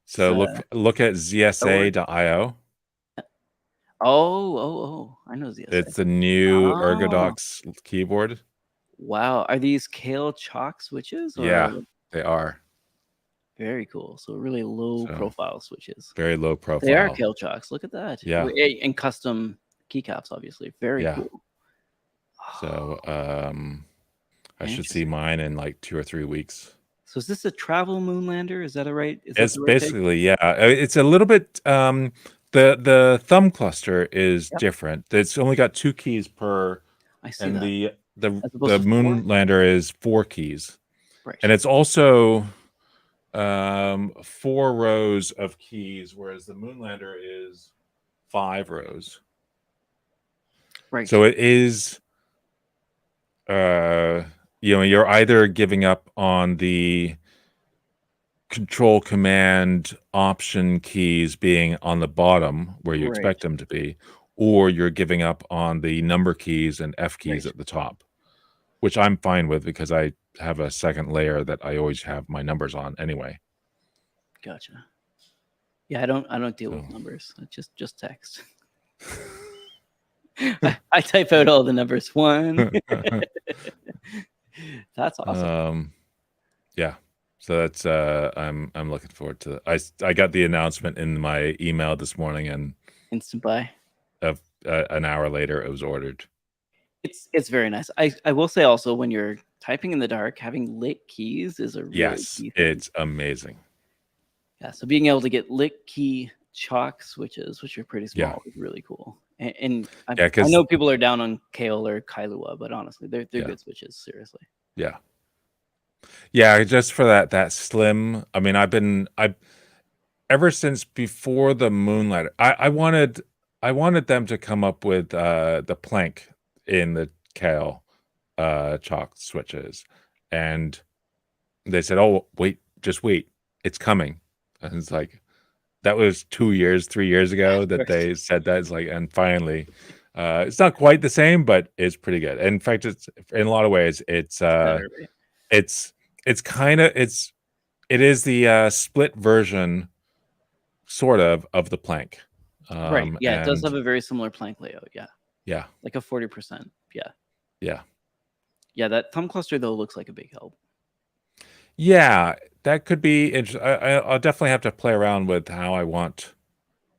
[SPEAKER 2] So look at zsa.io.
[SPEAKER 1] Oh, I know ZSA.
[SPEAKER 2] It's the new Ergodox keyboard.
[SPEAKER 1] Wow, are these Kale Chalk switches?
[SPEAKER 2] Yeah, they are.
[SPEAKER 1] Very cool. So really low profile switches.
[SPEAKER 2] Very low profile.
[SPEAKER 1] They are Kale Chalks. Look at that.
[SPEAKER 2] Yeah.
[SPEAKER 1] And custom keycaps, obviously. Very cool.
[SPEAKER 2] So I should see mine in like 2 or 3 weeks.
[SPEAKER 1] So is this a travel moonlander? Is that right?
[SPEAKER 2] It's basically, it's a little bit the thumb cluster is different. It's only got 2 keys per.
[SPEAKER 1] I see
[SPEAKER 2] and
[SPEAKER 1] that.
[SPEAKER 2] the moonlander is 4 keys.
[SPEAKER 1] Right.
[SPEAKER 2] And it's also 4 rows of keys, whereas the moonlander is 5 rows.
[SPEAKER 1] Right.
[SPEAKER 2] So it is you're either giving up on the control command option keys being on the bottom where you expect them to be, or you're giving up on the number keys and F keys at the top, which I'm fine with because I have a second layer that I always have my numbers on anyway.
[SPEAKER 1] Gotcha. Yeah, I don't deal with numbers. It's just text. I type out all the numbers. 1. That's awesome.
[SPEAKER 2] Yeah. So that's I'm looking forward to it. I got the announcement in my email this morning, and
[SPEAKER 1] Instant buy.
[SPEAKER 2] An hour later it was ordered.
[SPEAKER 1] It's very nice. I will say also, when you're typing in the dark, having lit keys is a really key thing.
[SPEAKER 2] It's amazing.
[SPEAKER 1] Yeah, so being able to get lit key chalk switches, which are pretty small, is really cool. And I know people are down on Kale or Kailua, but honestly, they're good switches. Seriously.
[SPEAKER 2] Yeah. Yeah, just for that slim. I mean, I ever since before the Moonlighter, I wanted them to come up with the plank in the Kale chalk switches, and they said, "Oh, wait, just wait, it's coming." And it's like, that was 3 years ago that they said that. It's like, and finally, it's not quite the same, but it's pretty good. And in fact, it's in a lot of ways, it is the split version, sort of the plank.
[SPEAKER 1] Right. Yeah, it does have a very similar plank layout. Yeah.
[SPEAKER 2] Yeah.
[SPEAKER 1] Like a 40%. Yeah.
[SPEAKER 2] Yeah.
[SPEAKER 1] Yeah, that thumb cluster though looks like a big help.
[SPEAKER 2] Yeah, that could be interesting. I'll definitely have to play around with how I want.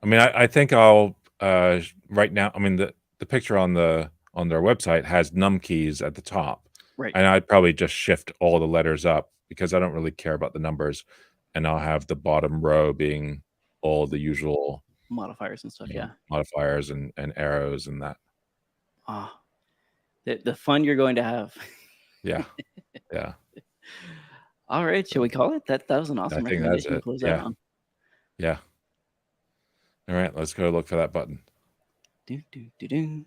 [SPEAKER 2] I mean, I think I'll right now. I mean, the picture on their website has num keys at the top,
[SPEAKER 1] right?
[SPEAKER 2] And I'd probably just shift all the letters up because I don't really care about the numbers, and I'll have the bottom row being all the usual
[SPEAKER 1] modifiers and stuff. Yeah,
[SPEAKER 2] modifiers and arrows and that.
[SPEAKER 1] Ah, the fun you're going to have.
[SPEAKER 2] Yeah, yeah.
[SPEAKER 1] All right, shall we call it? That was an awesome recommendation to close out on.
[SPEAKER 2] Yeah. All right, let's go look for that button.
[SPEAKER 1] Do, do, do, do.